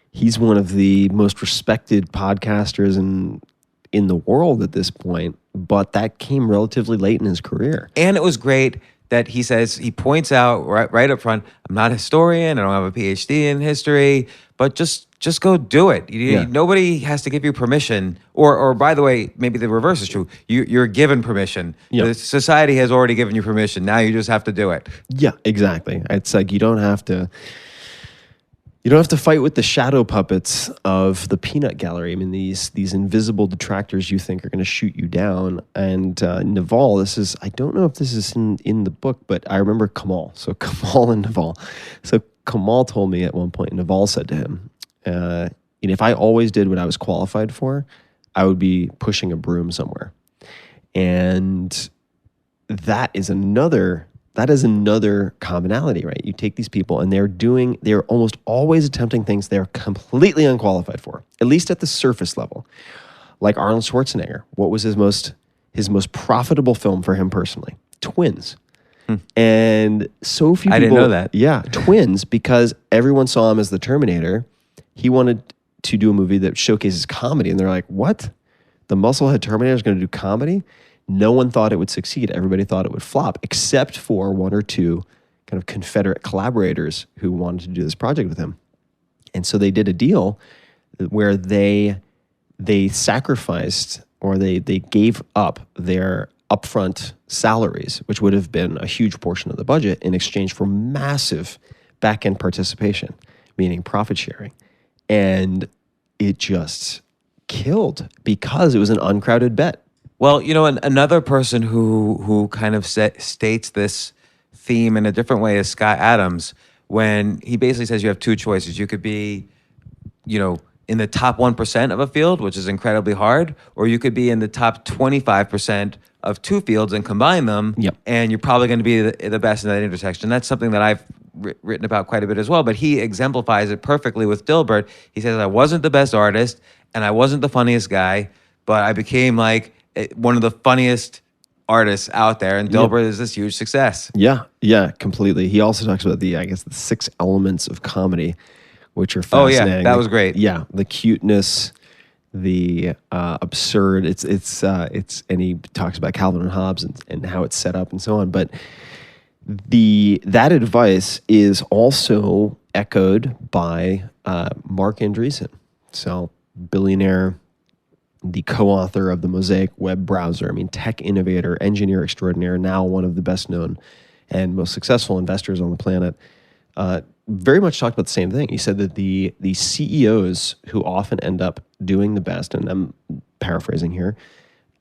he's one of the most respected podcasters in the world at this point, but that came relatively late in his career. And it was great that he points out right up front, I'm not a historian, I don't have a PhD in history, but just go do it. Nobody has to give you permission. Or by the way, maybe the reverse is true. You're given permission. Yeah. The society has already given you permission. Now you just have to do it. Yeah, exactly. It's like you don't have to fight with the shadow puppets of the peanut gallery. I mean, these invisible detractors you think are going to shoot you down. And Naval, I don't know if this is in the book, but I remember Kamal. So Kamal and Naval. So Kamal told me at one point, Naval said to him, if I always did what I was qualified for, I would be pushing a broom somewhere. And that is another commonality, right? You take these people and they're almost always attempting things they're completely unqualified for, at least at the surface level. Like Arnold Schwarzenegger, what was his most profitable film for him personally? Twins. And so few people... I didn't know that. Yeah, Twins, because everyone saw him as the Terminator. He wanted to do a movie that showcases comedy, and they're like, what? The musclehead Terminator is going to do comedy? No one thought it would succeed. Everybody thought it would flop, except for one or two kind of Confederate collaborators who wanted to do this project with him. And so they did a deal where they sacrificed, or they gave up their upfront salaries, which would have been a huge portion of the budget, in exchange for massive back-end participation. I meaning profit sharing. And it just killed because it was an uncrowded bet. Well, another person who kind of states this theme in a different way is Scott Adams, when he basically says you have two choices. You could be, in the top 1% of a field, which is incredibly hard, or you could be in the top 25% of two fields and combine them, Yep. and you're probably going to be the best in that intersection. That's something that I've written about quite a bit as well, but he exemplifies it perfectly with Dilbert. He says, I wasn't the best artist, and I wasn't the funniest guy, but I became like one of the funniest artists out there, and Dilbert is this huge success. Yeah, completely. He also talks about the 6 elements of comedy, which are fascinating. Oh yeah, that was great. Yeah, the cuteness, the absurd. It's and he talks about Calvin and Hobbes and how it's set up and so on. But that advice is also echoed by Mark Andreessen, so billionaire, the co-author of the Mosaic web browser. I mean, tech innovator, engineer extraordinaire, now one of the best known and most successful investors on the planet. Very much talked about the same thing. He said that the CEOs who often end up doing the best, and I'm paraphrasing here,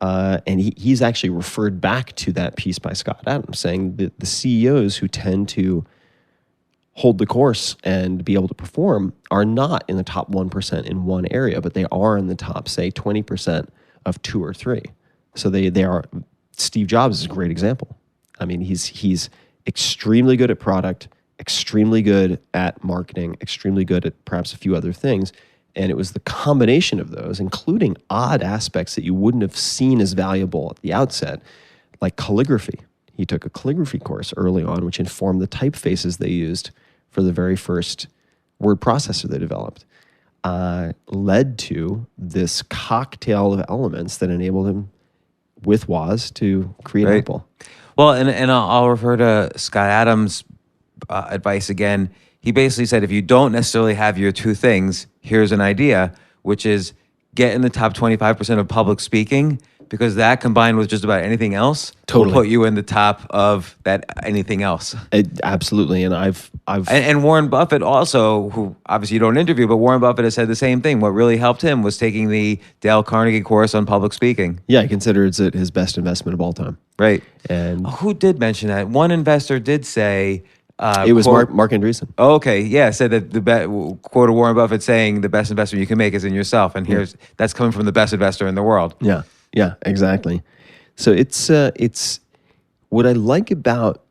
and he's actually referred back to that piece by Scott Adams, saying that the CEOs who tend to hold the course and be able to perform are not in the top 1% in one area, but they are in the top, say, 20% of 2 or 3. So they are. Steve Jobs is a great example. I mean, he's extremely good at product, extremely good at marketing, extremely good at perhaps a few other things. And it was the combination of those, including odd aspects that you wouldn't have seen as valuable at the outset, like calligraphy. He took a calligraphy course early on, which informed the typefaces they used for the very first word processor they developed, led to this cocktail of elements that enabled him, with Woz, to create Right. Apple. Well, and I'll refer to Scott Adams' advice again. He basically said, if you don't necessarily have your two things, here's an idea, which is get in the top 25% of public speaking, because that combined with just about anything else Totally. will put you in the top of that anything else. Absolutely, and I've And Warren Buffett also, who obviously you don't interview, but Warren Buffett has said the same thing. What really helped him was taking the Dale Carnegie course on public speaking. I consider it his best investment of all time. Right. And Who did mention that? One investor did say... it was quote- Mark Andreessen. Oh, okay, yeah, said that quote of Warren Buffett saying the best investment you can make is in yourself, and that's coming from the best investor in the world. Yeah, exactly. So it's what I like about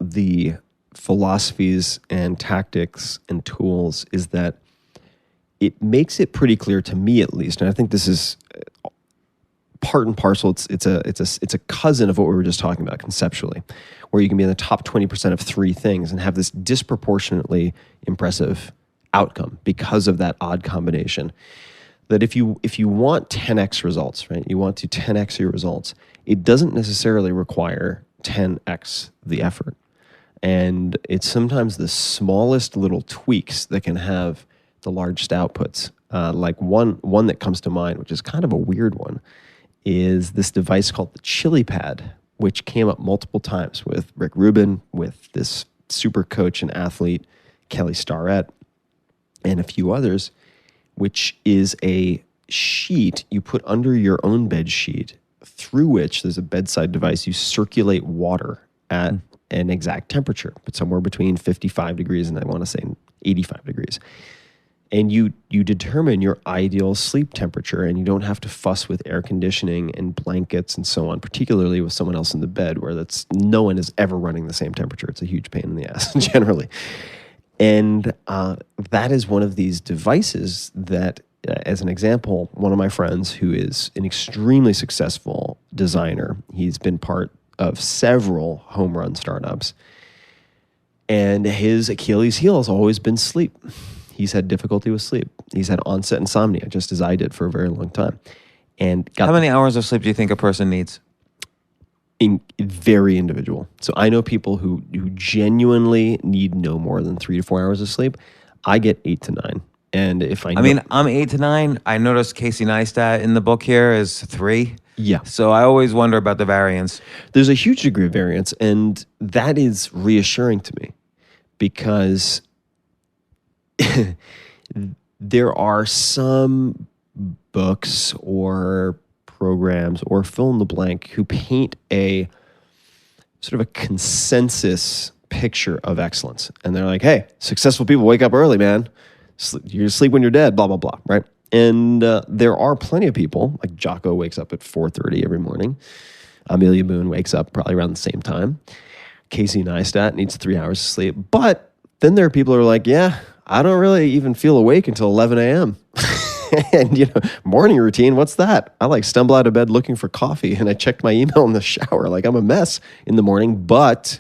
the philosophies and tactics and tools is that it makes it pretty clear to me, at least, and I think this is part and parcel. It's a cousin of what we were just talking about conceptually, where you can be in the top 20% of 3 things and have this disproportionately impressive outcome because of that odd combination. That if you want 10x results, right? You want to 10x your results. It doesn't necessarily require 10x the effort. And it's sometimes the smallest little tweaks that can have the largest outputs. Like one that comes to mind, which is kind of a weird one, is this device called the Chili Pad, which came up multiple times with Rick Rubin, with this super coach and athlete, Kelly Starrett, and a few others, which is a sheet you put under your own bed sheet, through which there's a bedside device. You circulate water at an exact temperature, but somewhere between 55 degrees and I want to say 85 degrees. And you determine your ideal sleep temperature, and you don't have to fuss with air conditioning and blankets and so on, particularly with someone else in the bed where no one is ever running the same temperature. It's a huge pain in the ass generally. And that is one of these devices that, as an example, one of my friends who is an extremely successful designer, he's been part of several home run startups, and his Achilles heel has always been sleep. He's had difficulty with sleep. He's had onset insomnia, just as I did for a very long time. And How many hours of sleep do you think a person needs? Very individual. So I know people who genuinely need no more than 3 to 4 hours of sleep. I get 8 to 9. And if I mean, I'm 8 to 9. I noticed Casey Neistat in the book here is 3. Yeah. So I always wonder about the variance. There's a huge degree of variance, and that is reassuring to me because there are some books or programs or fill in the blank who paint a sort of a consensus picture of excellence. And they're like, hey, successful people wake up early, man. You sleep when you're dead, blah, blah, blah, right? And there are plenty of people, like Jocko wakes up at 4:30 every morning. Amelia Boone wakes up probably around the same time. Casey Neistat needs 3 hours of sleep. But then there are people who are like, yeah, I don't really even feel awake until 11 a.m. And, morning routine, what's that? I stumble out of bed looking for coffee and I checked my email in the shower. I'm a mess in the morning, but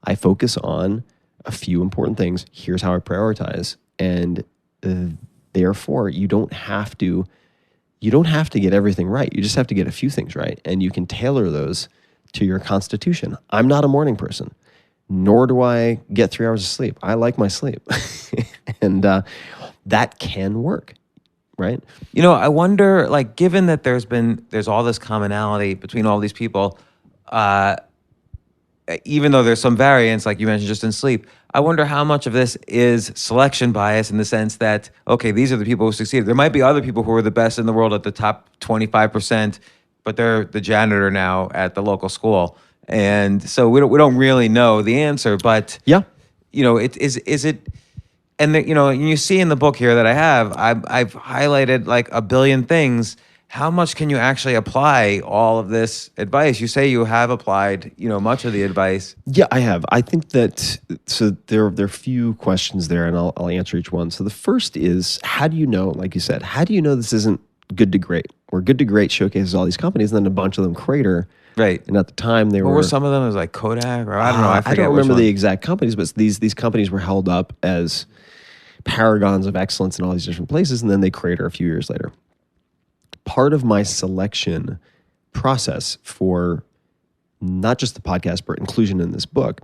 I focus on a few important things. Here's how I prioritize. And therefore, you don't have to get everything right. You just have to get a few things right. And you can tailor those to your constitution. I'm not a morning person, nor do I get 3 hours of sleep. I like my sleep. And that can work. Right. I wonder, given that there's all this commonality between all these people, even though there's some variance, like you mentioned, just in sleep, I wonder how much of this is selection bias in the sense that, okay, these are the people who succeeded. There might be other people who are the best in the world at the top 25%, but they're the janitor now at the local school. And so we don't really know the answer, but yeah, is it. And you see in the book here that I've highlighted a billion things. How much can you actually apply all of this advice? You say you have applied, much of the advice. Yeah, I have. I think that, so there are a few questions there, and I'll answer each one. So the first is, how do you know, like you said, how do you know this isn't good to great? Where good to great showcases all these companies, and then a bunch of them crater. Right. And at the time they were some of them? It was like Kodak, or I don't know. I don't remember the exact companies, but these companies were held up as paragons of excellence in all these different places, and then they crater a few years later. Part of my selection process for not just the podcast, but inclusion in this book,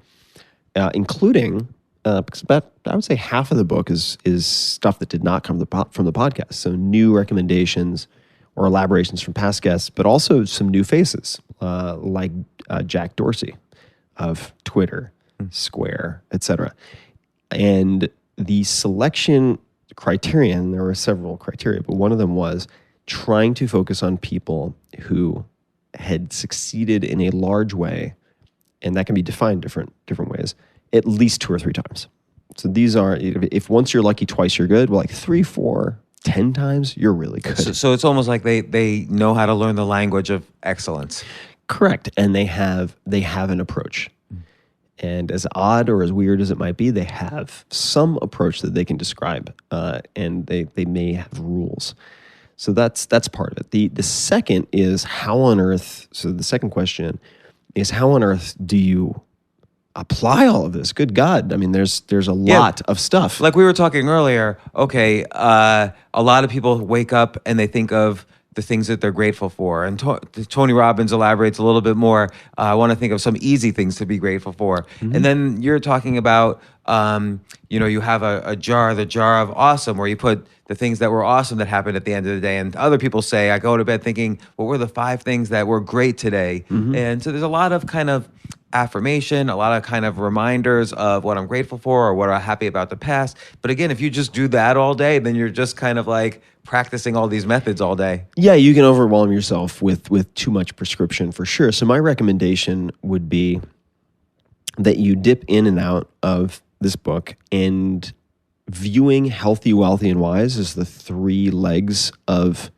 including because about, I would say half of the book is stuff that did not come from the podcast. So new recommendations or elaborations from past guests, but also some new faces like Jack Dorsey of Twitter, Square, etc. And the selection criterion, there were several criteria, but one of them was trying to focus on people who had succeeded in a large way, and that can be defined different ways, at least 2 or 3 times. So these are, if once you're lucky, twice you're good, well, 3, 4, 10 times, you're really good. So it's almost like they know how to learn the language of excellence. Correct. And they have an approach. And as odd or as weird as it might be, they have some approach that they can describe, and they may have rules. So that's part of it. The second is how on earth. So the second question is how on earth do you apply all of this? Good God! I mean, there's a lot of stuff. Like we were talking earlier. Okay, a lot of people wake up and they think of the things that they're grateful for. And Tony Robbins elaborates a little bit more. I want to think of some easy things to be grateful for. Mm-hmm. And then you're talking about, you have the jar of awesome, where you put the things that were awesome that happened at the end of the day. And other people say, I go to bed thinking, what were the 5 things that were great today? Mm-hmm. And so there's a lot of kind of affirmation, a lot of kind of reminders of what I'm grateful for or what I'm happy about the past. But again, if you just do that all day, then you're just kind of practicing all these methods all day. Yeah, you can overwhelm yourself with too much prescription for sure. So my recommendation would be that you dip in and out of this book, and viewing healthy, wealthy, and wise as the 3 legs of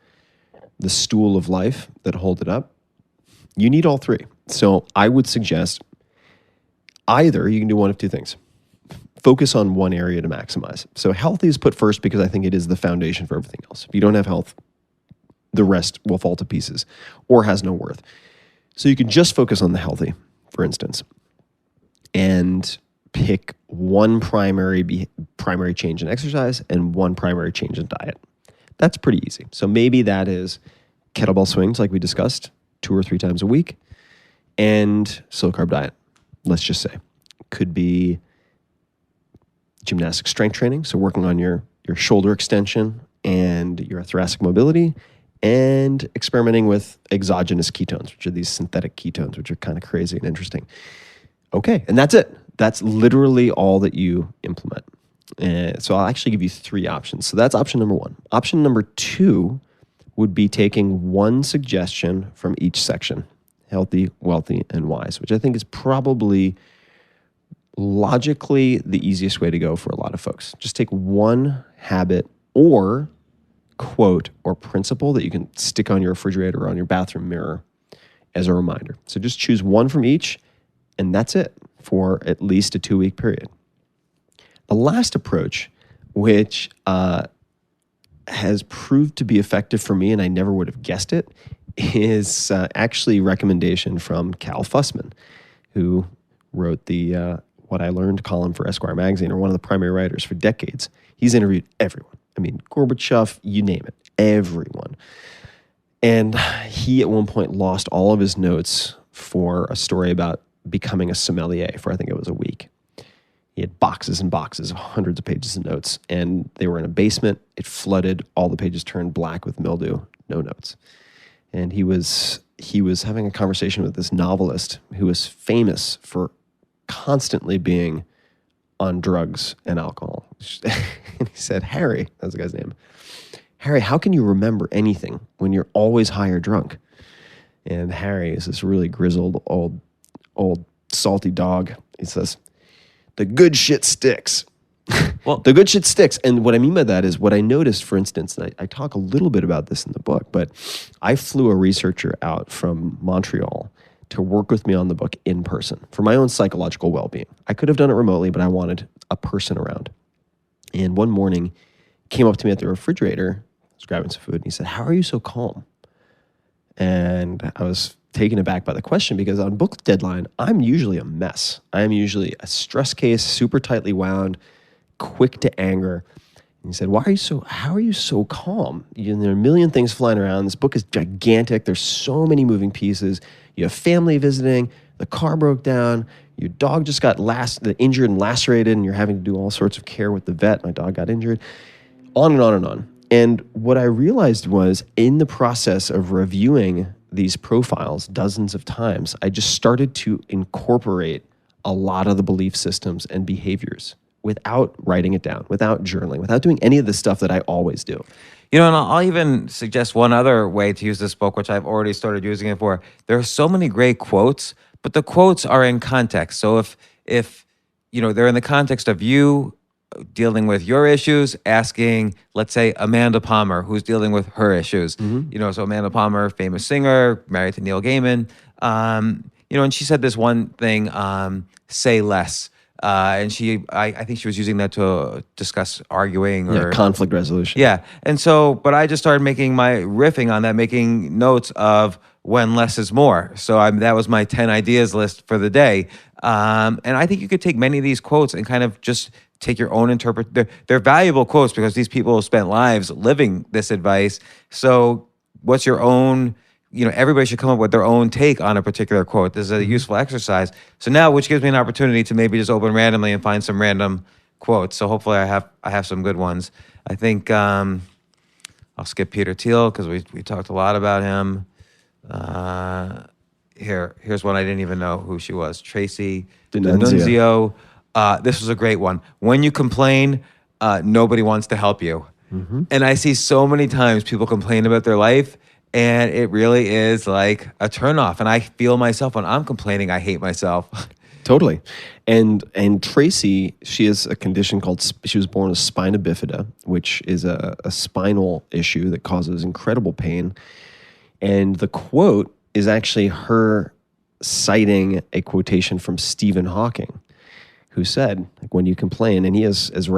the stool of life that hold it up. You need all 3. So I would suggest either you can do one of 2 things. Focus on one area to maximize. So healthy is put first because I think it is the foundation for everything else. If you don't have health, the rest will fall to pieces or has no worth. So you can just focus on the healthy, for instance, and pick one primary change in exercise and one primary change in diet. That's pretty easy. So maybe that is kettlebell swings, like we discussed, 2 or 3 times a week, and slow carb diet, let's just say. Could be gymnastic strength training, so working on your shoulder extension and your thoracic mobility, and experimenting with exogenous ketones, which are these synthetic ketones, which are kind of crazy and interesting. Okay, and that's it. That's literally all that you implement. So I'll actually give you 3 options. So that's option number 1. Option number 2 would be taking one suggestion from each section, healthy, wealthy, and wise, which I think is probably logically the easiest way to go for a lot of folks. Just take one habit or quote or principle that you can stick on your refrigerator or on your bathroom mirror as a reminder. So just choose one from each, and that's it for at least a 2-week period. The last approach, which has proved to be effective for me, and I never would have guessed it, is actually a recommendation from Cal Fussman, who wrote the What I Learned column for Esquire magazine, or one of the primary writers for decades. He's interviewed everyone. I mean, Gorbachev, you name it, everyone. And he at one point lost all of his notes for a story about becoming a sommelier for, I think it was a week. He had boxes and boxes of hundreds of pages of notes, and they were in a basement. It flooded. All the pages turned black with mildew. No notes. And he was having a conversation with this novelist who was famous for constantly being on drugs and alcohol. And he said, Harry, that's the guy's name. Harry, how can you remember anything when you're always high or drunk? And Harry is this really grizzled, old salty dog. He says, the good shit sticks. Well, the good shit sticks. And what I mean by that is what I noticed, for instance, and I talk a little bit about this in the book, but I flew a researcher out from Montreal to work with me on the book in person for my own psychological well-being. I could have done it remotely, but I wanted a person around. And one morning, he came up to me at the refrigerator, I was grabbing some food, and he said, how are you so calm? And I was taken aback by the question because on book deadline, I'm usually a mess. I'm usually a stress case, super tightly wound, quick to anger. And he said, how are you so calm? There are a million things flying around. This book is gigantic. There's so many moving pieces. You have family visiting. The car broke down. Your dog just got injured and lacerated, and you're having to do all sorts of care with the vet. My dog got injured. On and on and on. And what I realized was in the process of reviewing these profiles dozens of times, I just started to incorporate a lot of the belief systems and behaviors without writing it down, without journaling, without doing any of the stuff that I always do. You know, and I'll even suggest one other way to use this book, which I've already started using it for. There are so many great quotes, but the quotes are in context. So if you know, they're in the context of you dealing with your issues, asking, let's say, Amanda Palmer, who's dealing with her issues. Mm-hmm. You know, so Amanda Palmer, famous singer, married to Neil Gaiman. You know, and she said this one thing, say less. And I think she was using that to discuss arguing or conflict resolution. Yeah. And so, but I just started riffing on that, making notes of when less is more. So that was my 10 ideas list for the day. And I think you could take many of these quotes and kind of just take your own They're valuable quotes because these people spent lives living this advice. So what's your own, you know, everybody should come up with their own take on a particular quote. This is a useful exercise. So now, which gives me an opportunity to maybe just open randomly and find some random quotes. So hopefully I have some good ones. I think I'll skip Peter Thiel because we talked a lot about him. Here's one I didn't even know who she was. Tracy D'Annunzio. This was a great one. When you complain, nobody wants to help you. Mm-hmm. And I see so many times people complain about their life, and it really is like a turnoff. And I feel myself when I'm complaining, I hate myself. Totally. And Tracy, she has a condition she was born with spina bifida, which is a spinal issue that causes incredible pain. And the quote is actually her citing a quotation from Stephen Hawking, who said, like, when you complain, and he has as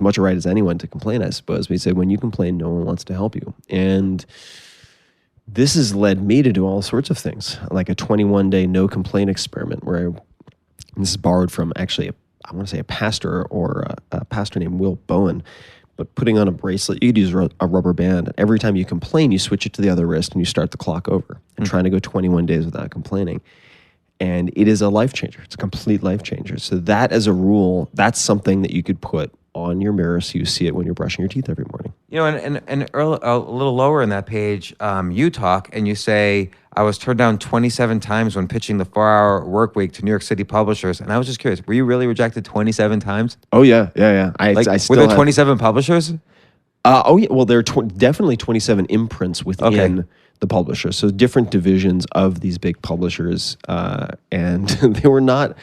much right as anyone to complain, I suppose, but he said, when you complain, no one wants to help you. And this has led me to do all sorts of things, like a 21-day no complaint experiment, where this is borrowed from actually, I want to say a pastor or a pastor named Will Bowen, but putting on a bracelet, you could use a rubber band. And every time you complain, you switch it to the other wrist and you start the clock over, and trying to go 21 days without complaining. And it is a life changer. It's a complete life changer. So that as a rule, that's something that you could put on your mirror so you see it when you're brushing your teeth every morning. You know, and a little lower in that page, you talk and you say, I was turned down 27 times when pitching the 4-hour work week to New York City publishers. And I was just curious, were you really rejected 27 times? Oh yeah. I Like, still were there have, 27 publishers? oh yeah. Well, there are definitely 27 imprints within the publisher. So different divisions of these big publishers, and they were not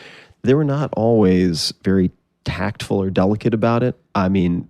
always very tactful or delicate about it. I mean,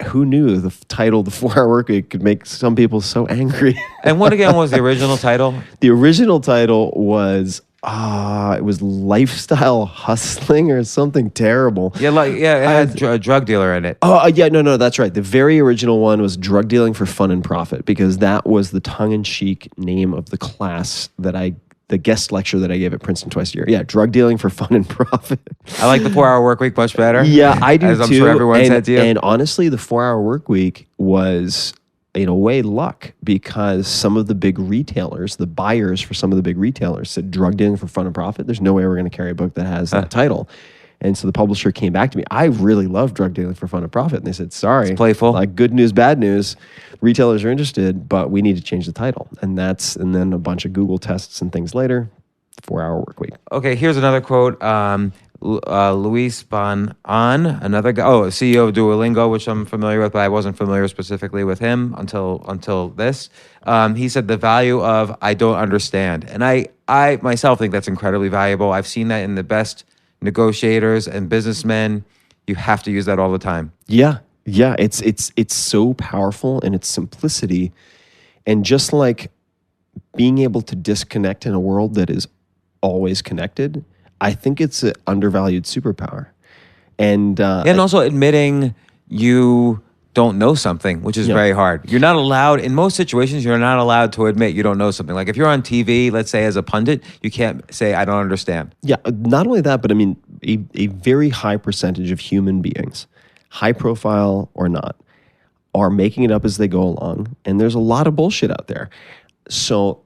who knew the title "The 4-Hour Workweek" could make some people so angry? And what again was the original title? The original title was it was Lifestyle Hustling or something terrible. Yeah, it had a drug dealer in it. Oh, yeah, no, that's right. The very original one was Drug Dealing for Fun and Profit, because that was the tongue-in-cheek name of the class the guest lecture that I gave at Princeton twice a year. Yeah, Drug Dealing for Fun and Profit. I like the 4-hour work week much better. Yeah, I do as too. I'm sure everyone said to you. And honestly, the 4-hour work week was, in a way, luck, because some of the big retailers, the buyers for some of the big retailers, said Drug Dealing for Fun and Profit. There's no way we're going to carry a book that has that title. And so the publisher came back to me. I really love Drug Dealing for Fun and Profit. And they said, sorry. It's playful. Like, good news, bad news. Retailers are interested, but we need to change the title. And then a bunch of Google tests and things later, 4-hour work week. Okay, here's another quote. Luis Bon An, another guy, CEO of Duolingo, which I'm familiar with, but I wasn't familiar specifically with him until this. He said the value of I don't understand. And I myself think that's incredibly valuable. I've seen that in the best negotiators and businessmen. You have to use that all the time. Yeah. It's so powerful in its simplicity. And just like being able to disconnect in a world that is always connected, I think it's an undervalued superpower. And also admitting you don't know something, which is very hard. You're not allowed, in most situations, you're not allowed to admit you don't know something. Like if you're on TV, let's say as a pundit, you can't say, I don't understand. Yeah, not only that, but I mean, a very high percentage of human beings, high profile or not, are making it up as they go along. And there's a lot of bullshit out there. So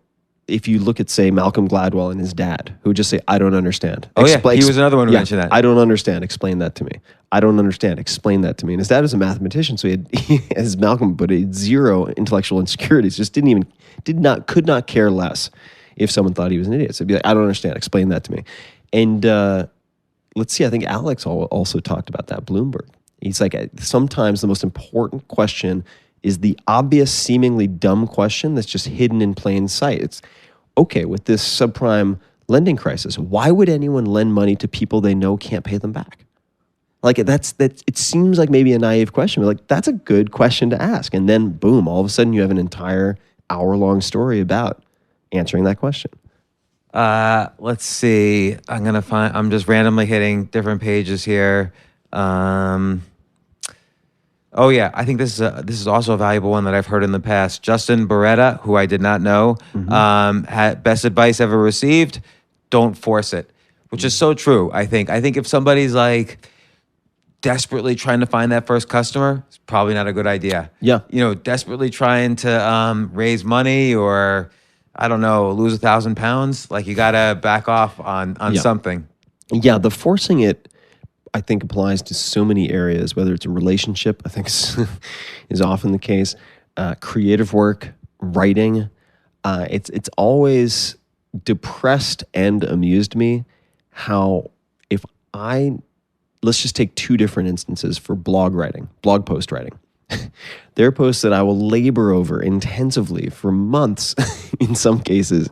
if you look at, say, Malcolm Gladwell and his dad, who would just say, I don't understand. He was another one who mentioned that. I don't understand. Explain that to me. I don't understand. Explain that to me. And his dad was a mathematician, so he as Malcolm, but he had zero intellectual insecurities. Just could not care less if someone thought he was an idiot. So he'd be like, I don't understand. Explain that to me. And let's see, I think Alex also talked about that, Bloomberg. He's like, sometimes the most important question is the obvious, seemingly dumb question that's just hidden in plain sight. It's, okay, with this subprime lending crisis, why would anyone lend money to people they know can't pay them back? Like it seems like maybe a naive question, but like that's a good question to ask. And then boom, all of a sudden you have an entire hour-long story about answering that question. Let's see. I'm just randomly hitting different pages here. Oh yeah, I think this is also a valuable one that I've heard in the past. Justin Beretta, who I did not know, had best advice ever received: don't force it, which is so true. I think if somebody's like desperately trying to find that first customer, it's probably not a good idea. Yeah, desperately trying to raise money or I don't know, lose 1,000 pounds. Like you gotta back off on something. Yeah, the forcing it, I think, applies to so many areas, whether it's a relationship, I think is often the case, creative work, writing. It's always depressed and amused me how let's just take two different instances for blog post writing. There are posts that I will labor over intensively for months in some cases.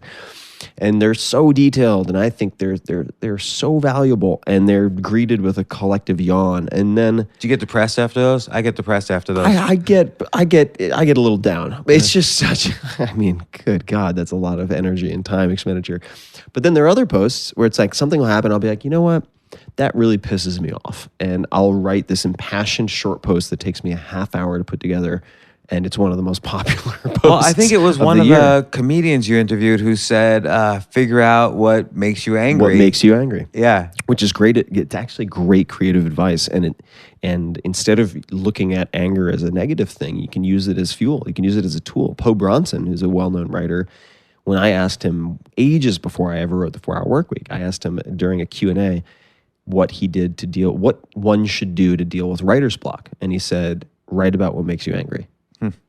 And they're so detailed, and I think they're so valuable, and they're greeted with a collective yawn. And then, do you get depressed after those? I get depressed after those. I get a little down. It's just such. I mean, good God, that's a lot of energy and time expenditure. But then there are other posts where it's like something will happen. I'll be like, you know what? That really pisses me off, and I'll write this impassioned short post that takes me a half hour to put together. And it's one of the most popular posts. Well, I think it was one of the comedians you interviewed who said, figure out what makes you angry. What makes you angry. Yeah. Which is great. It's actually great creative advice. And instead of looking at anger as a negative thing, you can use it as fuel. You can use it as a tool. Poe Bronson, who's a well-known writer, when I asked him ages before I ever wrote the 4-Hour Workweek, I asked him during a Q&A what one should do to deal with writer's block. And he said, write about what makes you angry.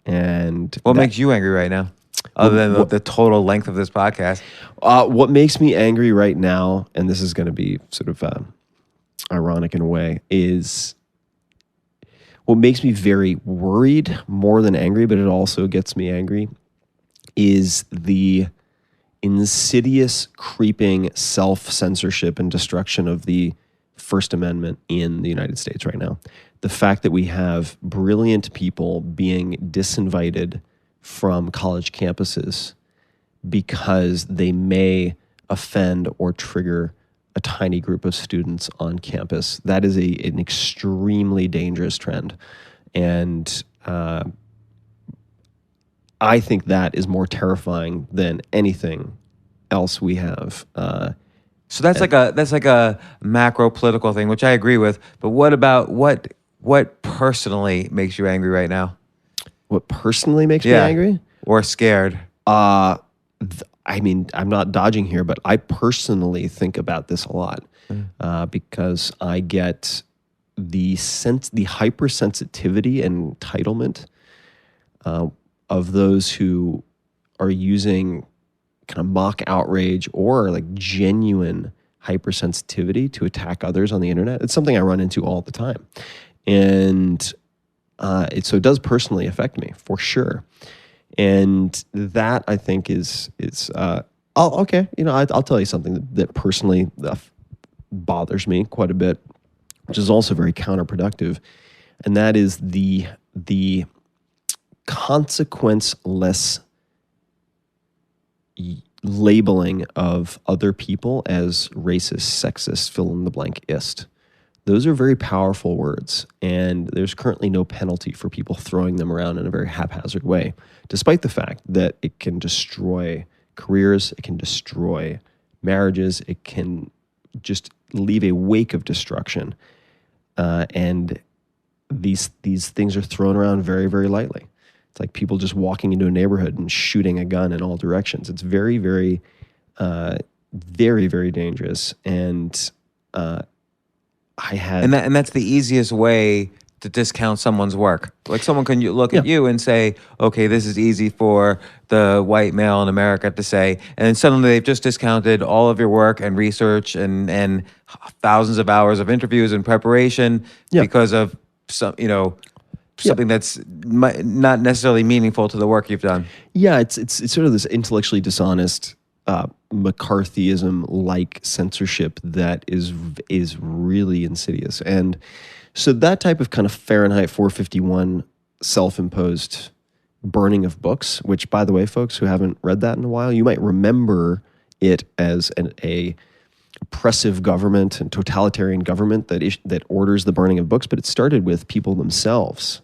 And What makes you angry right now? Other than the total length of this podcast. what makes me angry right now, and this is going to be sort of ironic in a way, is what makes me very worried more than angry, but it also gets me angry, is the insidious, creeping self-censorship and destruction of the First Amendment in the United States right now. The fact that we have brilliant people being disinvited from college campuses because they may offend or trigger a tiny group of students on campus. That is an extremely dangerous trend. And I think that is more terrifying than anything else we have. So that's like a macro political thing, which I agree with. But what about what personally makes you angry right now? What personally makes me angry? Or scared? I mean, I'm not dodging here, but I personally think about this a lot because I get the hypersensitivity and entitlement of those who are using kind of mock outrage or like genuine hypersensitivity to attack others on the internet. It's something I run into all the time. And so it does personally affect me for sure. And that I think is okay. You know, I'll tell you something that personally bothers me quite a bit, which is also very counterproductive, and that is the consequenceless labeling of other people as racist, sexist, fill in the blank ist. Those are very powerful words, and there's currently no penalty for people throwing them around in a very haphazard way, despite the fact that it can destroy careers, it can destroy marriages, it can just leave a wake of destruction. And these things are thrown around very, very lightly. It's like people just walking into a neighborhood and shooting a gun in all directions. It's very, very, very, very dangerous. And and that's the easiest way to discount someone's work. Like someone can look at you and say, okay, this is easy for the white male in America to say, and then suddenly they've just discounted all of your work and research and thousands of hours of interviews and preparation because of something that's not necessarily meaningful to the work you've done. Yeah, it's sort of this intellectually dishonest McCarthyism-like censorship that is really insidious. And so that type of kind of Fahrenheit 451 self-imposed burning of books, which, by the way, folks who haven't read that in a while, you might remember it as a oppressive government and totalitarian government that orders the burning of books, but it started with people themselves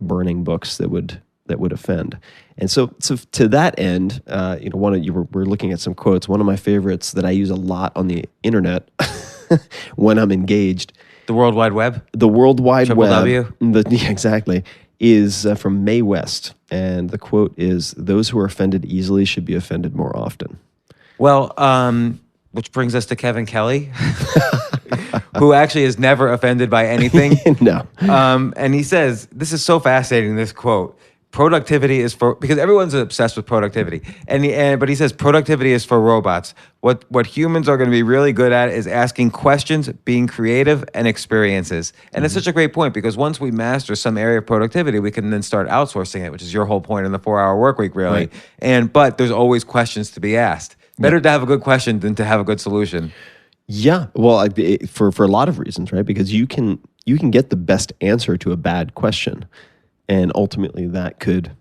burning books that would offend. And so to that end, we're looking at some quotes. One of my favorites that I use a lot on the internet when I'm engaged. The World Wide Web? The World Wide Triple Web. W? Exactly. Is from Mae West. And the quote is, "Those who are offended easily should be offended more often." Well, which brings us to Kevin Kelly, who actually is never offended by anything. No. And he says, this is so fascinating, this quote. Productivity is because everyone's obsessed with productivity. But he says productivity is for robots. What humans are going to be really good at is asking questions, being creative, and experiences. And it's such a great point because once we master some area of productivity, we can then start outsourcing it, which is your whole point in the 4-hour work week, really. Right. But there's always questions to be asked. Better to have a good question than to have a good solution. Yeah, well, for a lot of reasons, right? Because you can get the best answer to a bad question. And ultimately, that could,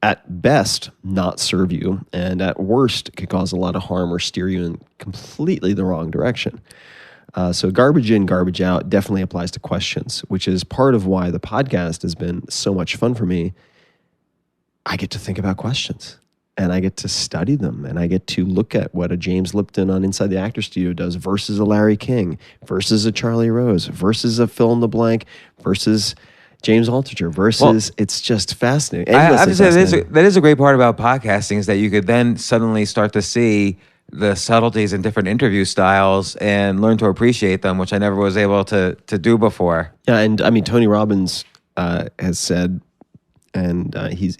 at best, not serve you, and at worst, could cause a lot of harm or steer you in completely the wrong direction. So garbage in, garbage out definitely applies to questions, which is part of why the podcast has been so much fun for me. I get to think about questions, and I get to study them, and I get to look at what a James Lipton on Inside the Actor Studio does versus a Larry King, versus a Charlie Rose, versus a fill in the blank, versus James Altucher versus, it's just fascinating. I have to say, that is a great part about podcasting is that you could then suddenly start to see the subtleties in different interview styles and learn to appreciate them, which I never was able to do before. Yeah, and I mean, Tony Robbins has said, and he's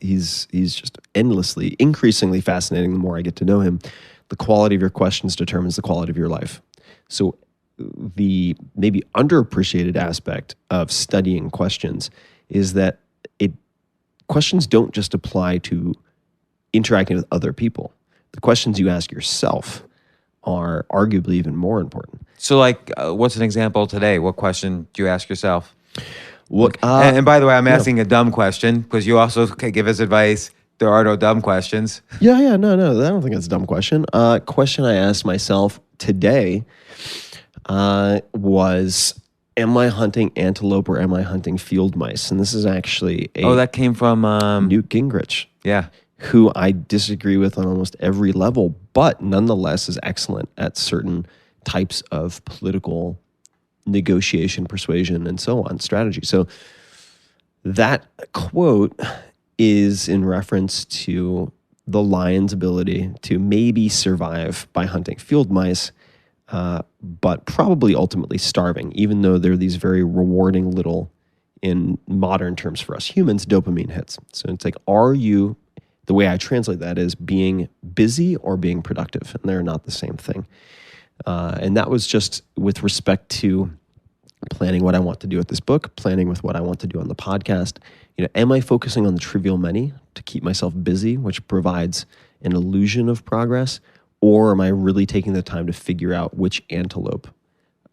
just endlessly, increasingly fascinating the more I get to know him. The quality of your questions determines the quality of your life. So the maybe underappreciated aspect of studying questions is that questions don't just apply to interacting with other people. The questions you ask yourself are arguably even more important. So, like, what's an example today? What question do you ask yourself? What? And by the way, I'm asking a dumb question because you also can give us advice. There are no dumb questions. Yeah, no, I don't think that's a dumb question. Question I asked myself today was, am I hunting antelope or am I hunting field mice? And this is actually that came from Newt Gingrich. Yeah. Who I disagree with on almost every level, but nonetheless is excellent at certain types of political negotiation, persuasion, and so on, strategy. So that quote is in reference to the lion's ability to maybe survive by hunting field mice, but probably ultimately starving, even though they're these very rewarding little, in modern terms for us humans, dopamine hits. So it's like, the way I translate that is being busy or being productive, and they're not the same thing. And that was just with respect to planning what I want to do with this book, planning with what I want to do on the podcast. Am I focusing on the trivial many to keep myself busy, which provides an illusion of progress, or am I really taking the time to figure out which antelope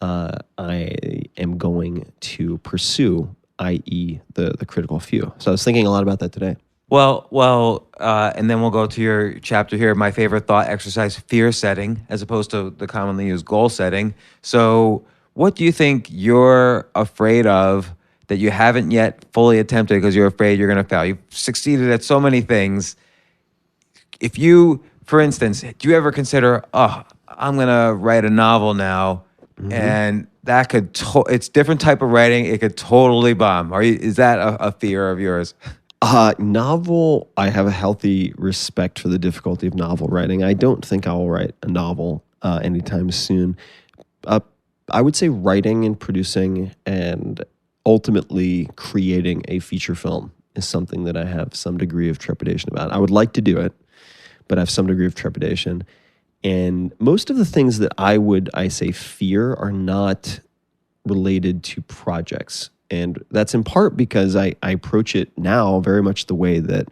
I am going to pursue, i.e., the critical few? So I was thinking a lot about that today. Well, and then we'll go to your chapter here. My favorite thought exercise: fear setting, as opposed to the commonly used goal setting. So, what do you think you're afraid of that you haven't yet fully attempted because you're afraid you're going to fail? You've succeeded at so many things. If you, for instance, do you ever consider, I'm going to write a novel now, and that could, it's different type of writing, it could totally bomb. Is that a fear of yours? Novel, I have a healthy respect for the difficulty of novel writing. I don't think I will write a novel anytime soon. I would say writing and producing and ultimately creating a feature film is something that I have some degree of trepidation about. I would like to do it, but I have some degree of trepidation. And most of the things that I say fear are not related to projects. And that's in part because I approach it now very much the way that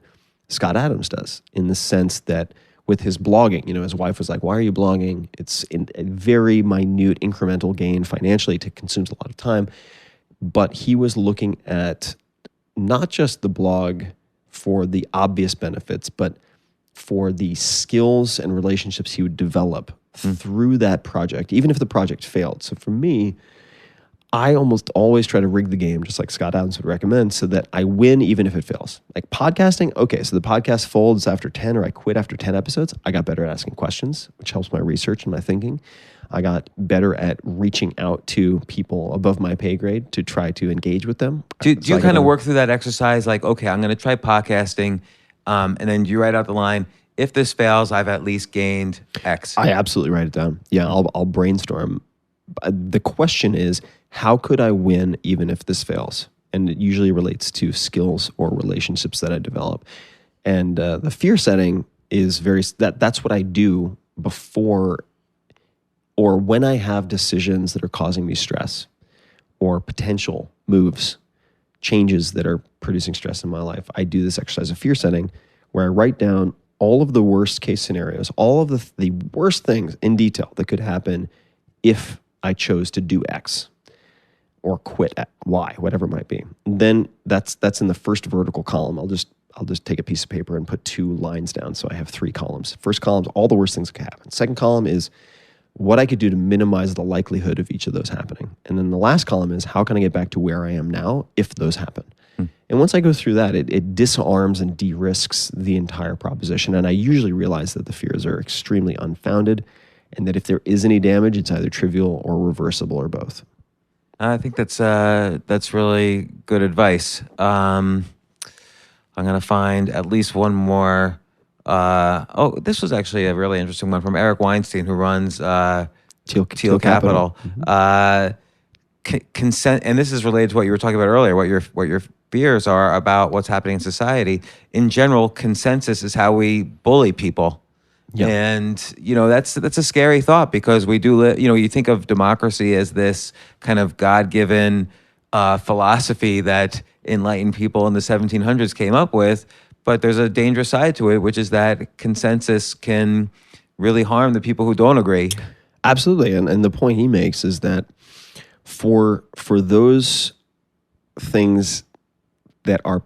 Scott Adams does, in the sense that with his blogging, his wife was like, why are you blogging? It's a very minute incremental gain financially. It consumes a lot of time. But he was looking at not just the blog for the obvious benefits, but for the skills and relationships he would develop through that project, even if the project failed. So for me, I almost always try to rig the game, just like Scott Adams would recommend, so that I win even if it fails. Like podcasting, okay, so the podcast folds after 10 or I quit after 10 episodes. I got better at asking questions, which helps my research and my thinking. I got better at reaching out to people above my pay grade to try to engage with them. Do you kind of work through that exercise like, okay, I'm going to try podcasting, and then you write out the line, if this fails, I've at least gained X. I absolutely write it down. Yeah, I'll brainstorm. The question is, how could I win even if this fails? And it usually relates to skills or relationships that I develop. And the fear setting is that's what I do before or when I have decisions that are causing me stress or potential moves, changes that are producing stress in my life. I do this exercise of fear setting where I write down all of the worst case scenarios, all of the worst things in detail that could happen if I chose to do X or quit at Y, whatever it might be. And then that's in the first vertical column. I'll just take a piece of paper and put 2 lines down, so I have 3 columns. First column is all the worst things that could happen. Second column is what I could do to minimize the likelihood of each of those happening. And then the last column is how can I get back to where I am now if those happen? And once I go through that, it disarms and de-risks the entire proposition. And I usually realize that the fears are extremely unfounded and that if there is any damage, it's either trivial or reversible or both. I think that's really good advice. I'm going to find at least one more. This was actually a really interesting one from Eric Weinstein, who runs Teal Capital. Mm-hmm. Consent, and this is related to what you were talking about earlier. What your fears are about what's happening in society. In general, consensus is how we bully people. Yeah. And, that's a scary thought, because we do, you think of democracy as this kind of God-given philosophy that enlightened people in the 1700s came up with. But there's a dangerous side to it, which is that consensus can really harm the people who don't agree. Absolutely. And the point he makes is that for those things that are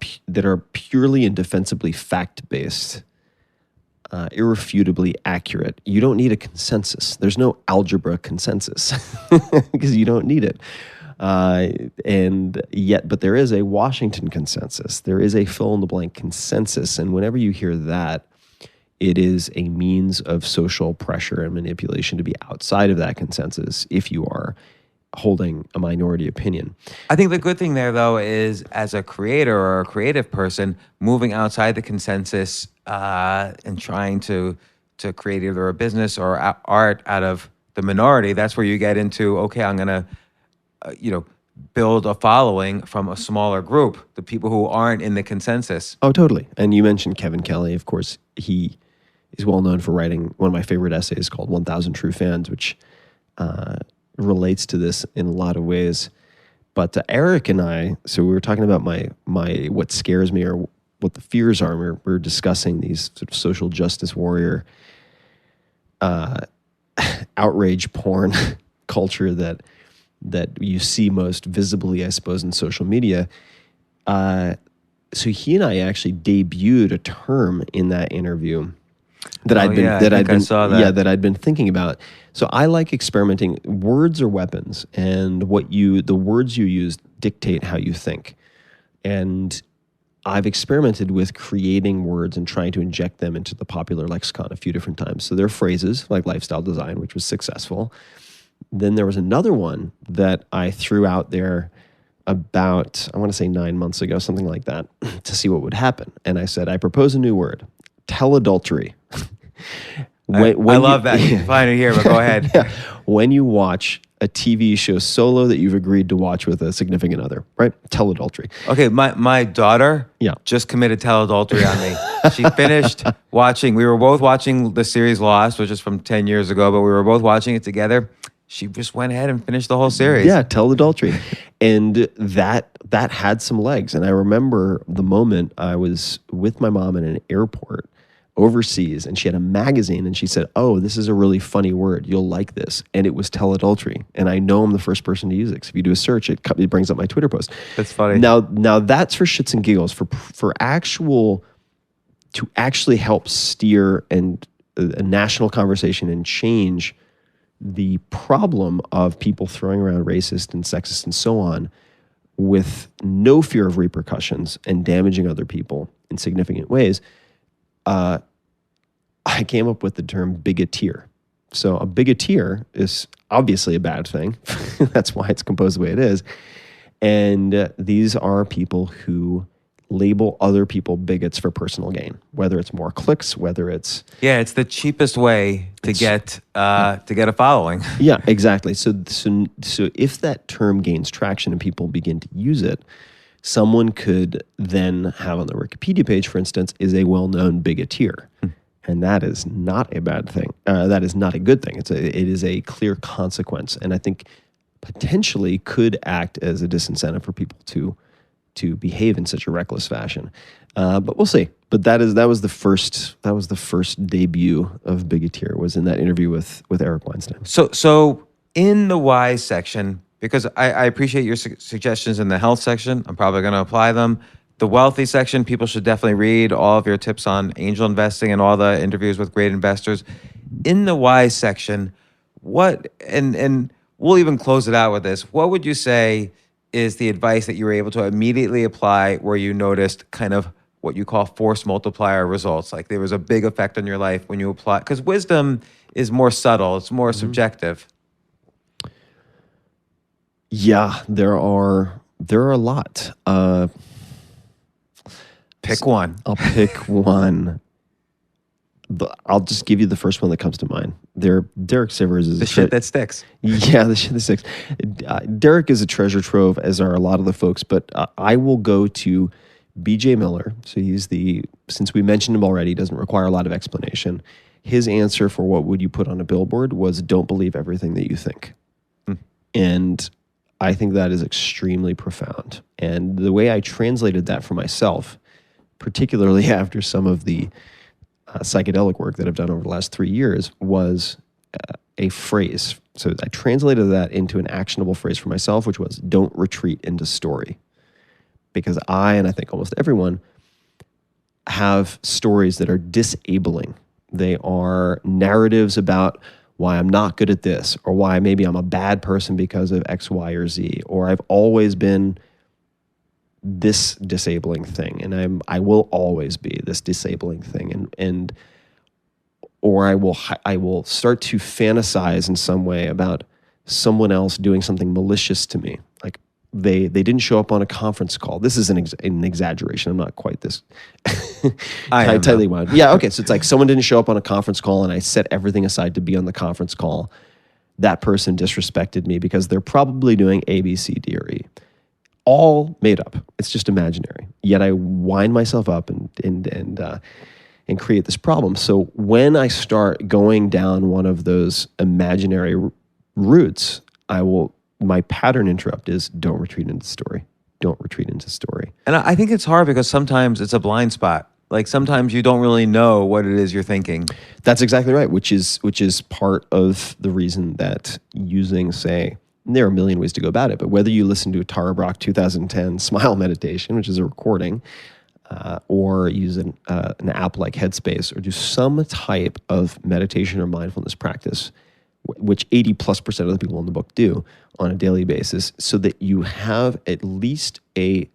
purely and defensively fact-based, irrefutably accurate, you don't need a consensus. There's no algebra consensus because you don't need it. But there is a Washington consensus. There is a fill-in-the-blank consensus. And whenever you hear that, it is a means of social pressure and manipulation to be outside of that consensus if you are holding a minority opinion. I think the good thing there, though, is as a creator or a creative person, moving outside the consensus and trying to create either a business or art out of the minority, that's where you get into, okay, I'm going to, build a following from a smaller group, the people who aren't in the consensus. Oh, totally. And you mentioned Kevin Kelly. Of course, he is well known for writing one of my favorite essays called 1,000 True Fans, which relates to this in a lot of ways. But Eric and I, so we were talking about my what scares me or what the fears are. We were discussing these sort of social justice warrior outrage porn culture that you see most visibly, I suppose, in social media. So he and I actually debuted a term in that interview that I'd been thinking about. So I like experimenting. Words are weapons, and the words you use dictate how you think. And I've experimented with creating words and trying to inject them into the popular lexicon a few different times. So there are phrases like lifestyle design, which was successful. Then there was another one that I threw out there about, I want to say 9 months ago, something like that, to see what would happen. And I said, I propose a new word, teladultery. I love that. You can find it here, but go ahead. Yeah. When you watch a TV show solo that you've agreed to watch with a significant other, right? Teladultery. Okay, my daughter just committed teladultery on me. She finished watching, we were both watching the series Lost, which is from 10 years ago, but we were both watching it together. She just went ahead and finished the whole series. Yeah, teladultery. And that had some legs. And I remember the moment I was with my mom in an airport overseas, and she had a magazine, and she said, oh, this is a really funny word. You'll like this. And it was teladultery. And I know I'm the first person to use it. So if you do a search, it brings up my Twitter post. That's funny. Now that's for shits and giggles. To actually help steer a national conversation and change the problem of people throwing around racist and sexist and so on with no fear of repercussions and damaging other people in significant ways, I came up with the term bigoteer. So a bigoteer is obviously a bad thing. That's why it's composed the way it is. And these are people who label other people bigots for personal gain, whether it's more clicks, whether it's... Yeah, it's the cheapest way to get a following. Yeah, exactly. So if that term gains traction and people begin to use it, someone could then have on the Wikipedia page, for instance, is a well-known bigoteer. And that is not a bad thing. That is not a good thing. It is a clear consequence. And I think potentially could act as a disincentive for people to behave in such a reckless fashion. But we'll see. But that was the first debut of bigoteer, was in that interview with Eric Weinstein. So in the why section, because I appreciate your suggestions in the health section, I'm probably going to apply them. The wealthy section, people should definitely read all of your tips on angel investing and all the interviews with great investors. In the why section, and we'll even close it out with this, what would you say is the advice that you were able to immediately apply where you noticed kind of what you call force multiplier results? Like there was a big effect on your life when you apply, because wisdom is more subtle, it's more subjective. Yeah, there are a lot. Pick one. I'll pick one. I'll just give you the first one that comes to mind. Derek Sivers is The shit that sticks. Yeah, the shit that sticks. Derek is a treasure trove, as are a lot of the folks, but I will go to BJ Miller. So since we mentioned him already, doesn't require a lot of explanation. His answer for what would you put on a billboard was, don't believe everything that you think. And I think that is extremely profound. And the way I translated that for myself, particularly after some of the psychedelic work that I've done over the last 3 years, was a phrase. So I translated that into an actionable phrase for myself, which was, don't retreat into story. Because and I think almost everyone, have stories that are disabling. They are narratives about why I'm not good at this, or why maybe I'm a bad person because of X, Y, or Z, or I've always been this disabling thing, and I will always be this disabling thing, or I will start to fantasize in some way about someone else doing something malicious to me, like they didn't show up on a conference call. This is an exaggeration. I'm not quite this tightly wound. Yeah, okay. So it's like someone didn't show up on a conference call, and I set everything aside to be on the conference call. That person disrespected me because they're probably doing A, B, C, D, or E. All made up. It's just imaginary. Yet I wind myself up and create this problem. So when I start going down one of those imaginary routes, my pattern interrupt is, don't retreat into story. Don't retreat into story. And I think it's hard because sometimes it's a blind spot. Like sometimes you don't really know what it is you're thinking. That's exactly right, which is part of the reason that using, say, there are a million ways to go about it, but whether you listen to a Tara Brach 2010 smile meditation, which is a recording, or use an app like Headspace, or do some type of meditation or mindfulness practice, which 80+% of the people in the book do on a daily basis, so that you have at least a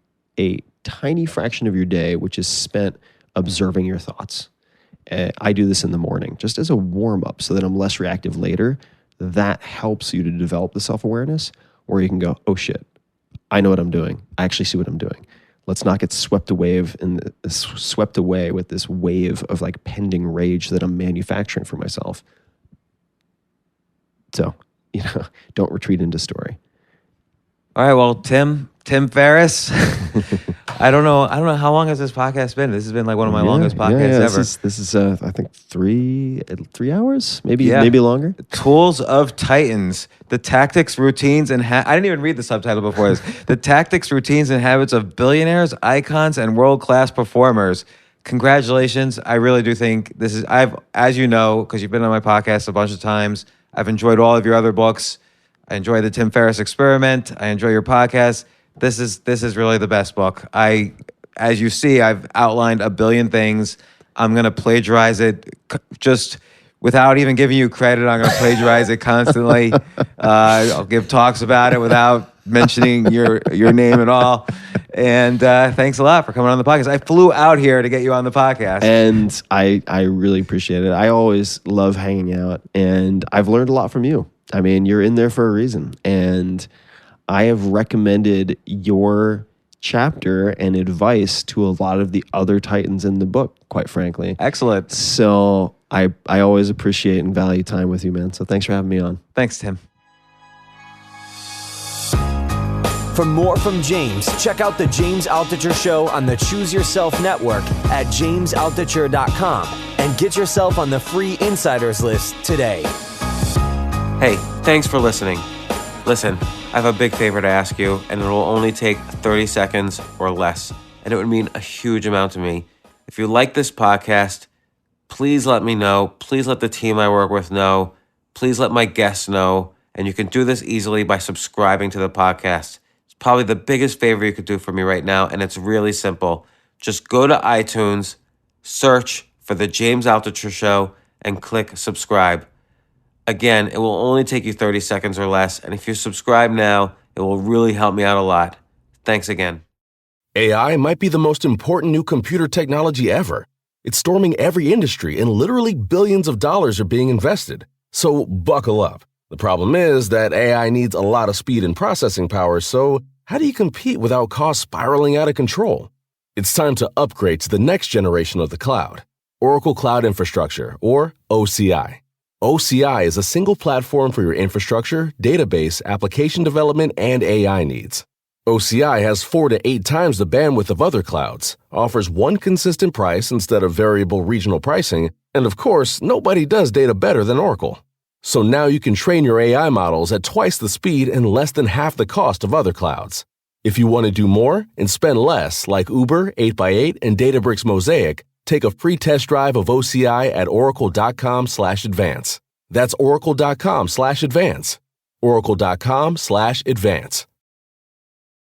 tiny fraction of your day which is spent observing your thoughts. I do this in the morning just as a warm-up so that I'm less reactive later. That helps you to develop the self-awareness where you can go, oh shit, I know what I'm doing. I actually see what I'm doing. Let's not get swept away with this wave of like pending rage that I'm manufacturing for myself. So, don't retreat into story. All right, well, Tim Ferriss. I don't know how long has this podcast been. This has been like one of my longest podcasts ever. This is I think 3 hours, maybe longer. Tools of Titans: the tactics, routines, and I didn't even read the subtitle before this. The tactics, routines, and habits of billionaires, icons, and world-class performers. Congratulations! I really do think this is. As you know, because you've been on my podcast a bunch of times, I've enjoyed all of your other books. I enjoy the Tim Ferriss Experiment. I enjoy your podcast. This is really the best book. As you see, I've outlined a billion things. I'm going to plagiarize it just without even giving you credit. I'm going to plagiarize it constantly. I'll give talks about it without mentioning your name at all. And thanks a lot for coming on the podcast. I flew out here to get you on the podcast. And I really appreciate it. I always love hanging out, and I've learned a lot from you. I mean, you're in there for a reason. And I have recommended your chapter and advice to a lot of the other Titans in the book, quite frankly. Excellent. So I always appreciate and value time with you, man. So thanks for having me on. Thanks, Tim. For more from James, check out the James Altucher Show on the Choose Yourself Network at jamesaltucher.com and get yourself on the free insiders list today. Hey, thanks for listening. Listen, I have a big favor to ask you, and it will only take 30 seconds or less, and it would mean a huge amount to me. If you like this podcast, please let me know. Please let the team I work with know. Please let my guests know, and you can do this easily by subscribing to the podcast. It's probably the biggest favor you could do for me right now, and it's really simple. Just go to iTunes, search for The James Altucher Show, and click subscribe. Again, it will only take you 30 seconds or less, and if you subscribe now, it will really help me out a lot. Thanks again. AI might be the most important new computer technology ever. It's storming every industry, and literally billions of dollars are being invested. So buckle up. The problem is that AI needs a lot of speed and processing power, so how do you compete without costs spiraling out of control? It's time to upgrade to the next generation of the cloud. Oracle Cloud Infrastructure, or OCI. OCI is a single platform for your infrastructure, database, application development, and AI needs. OCI has 4 to 8 times the bandwidth of other clouds, offers one consistent price instead of variable regional pricing, and of course, nobody does data better than Oracle. So now you can train your AI models at twice the speed and less than half the cost of other clouds. If you want to do more and spend less, like Uber, 8x8, and Databricks Mosaic, take a free test drive of OCI at oracle.com/advance. That's oracle.com/advance. oracle.com/advance.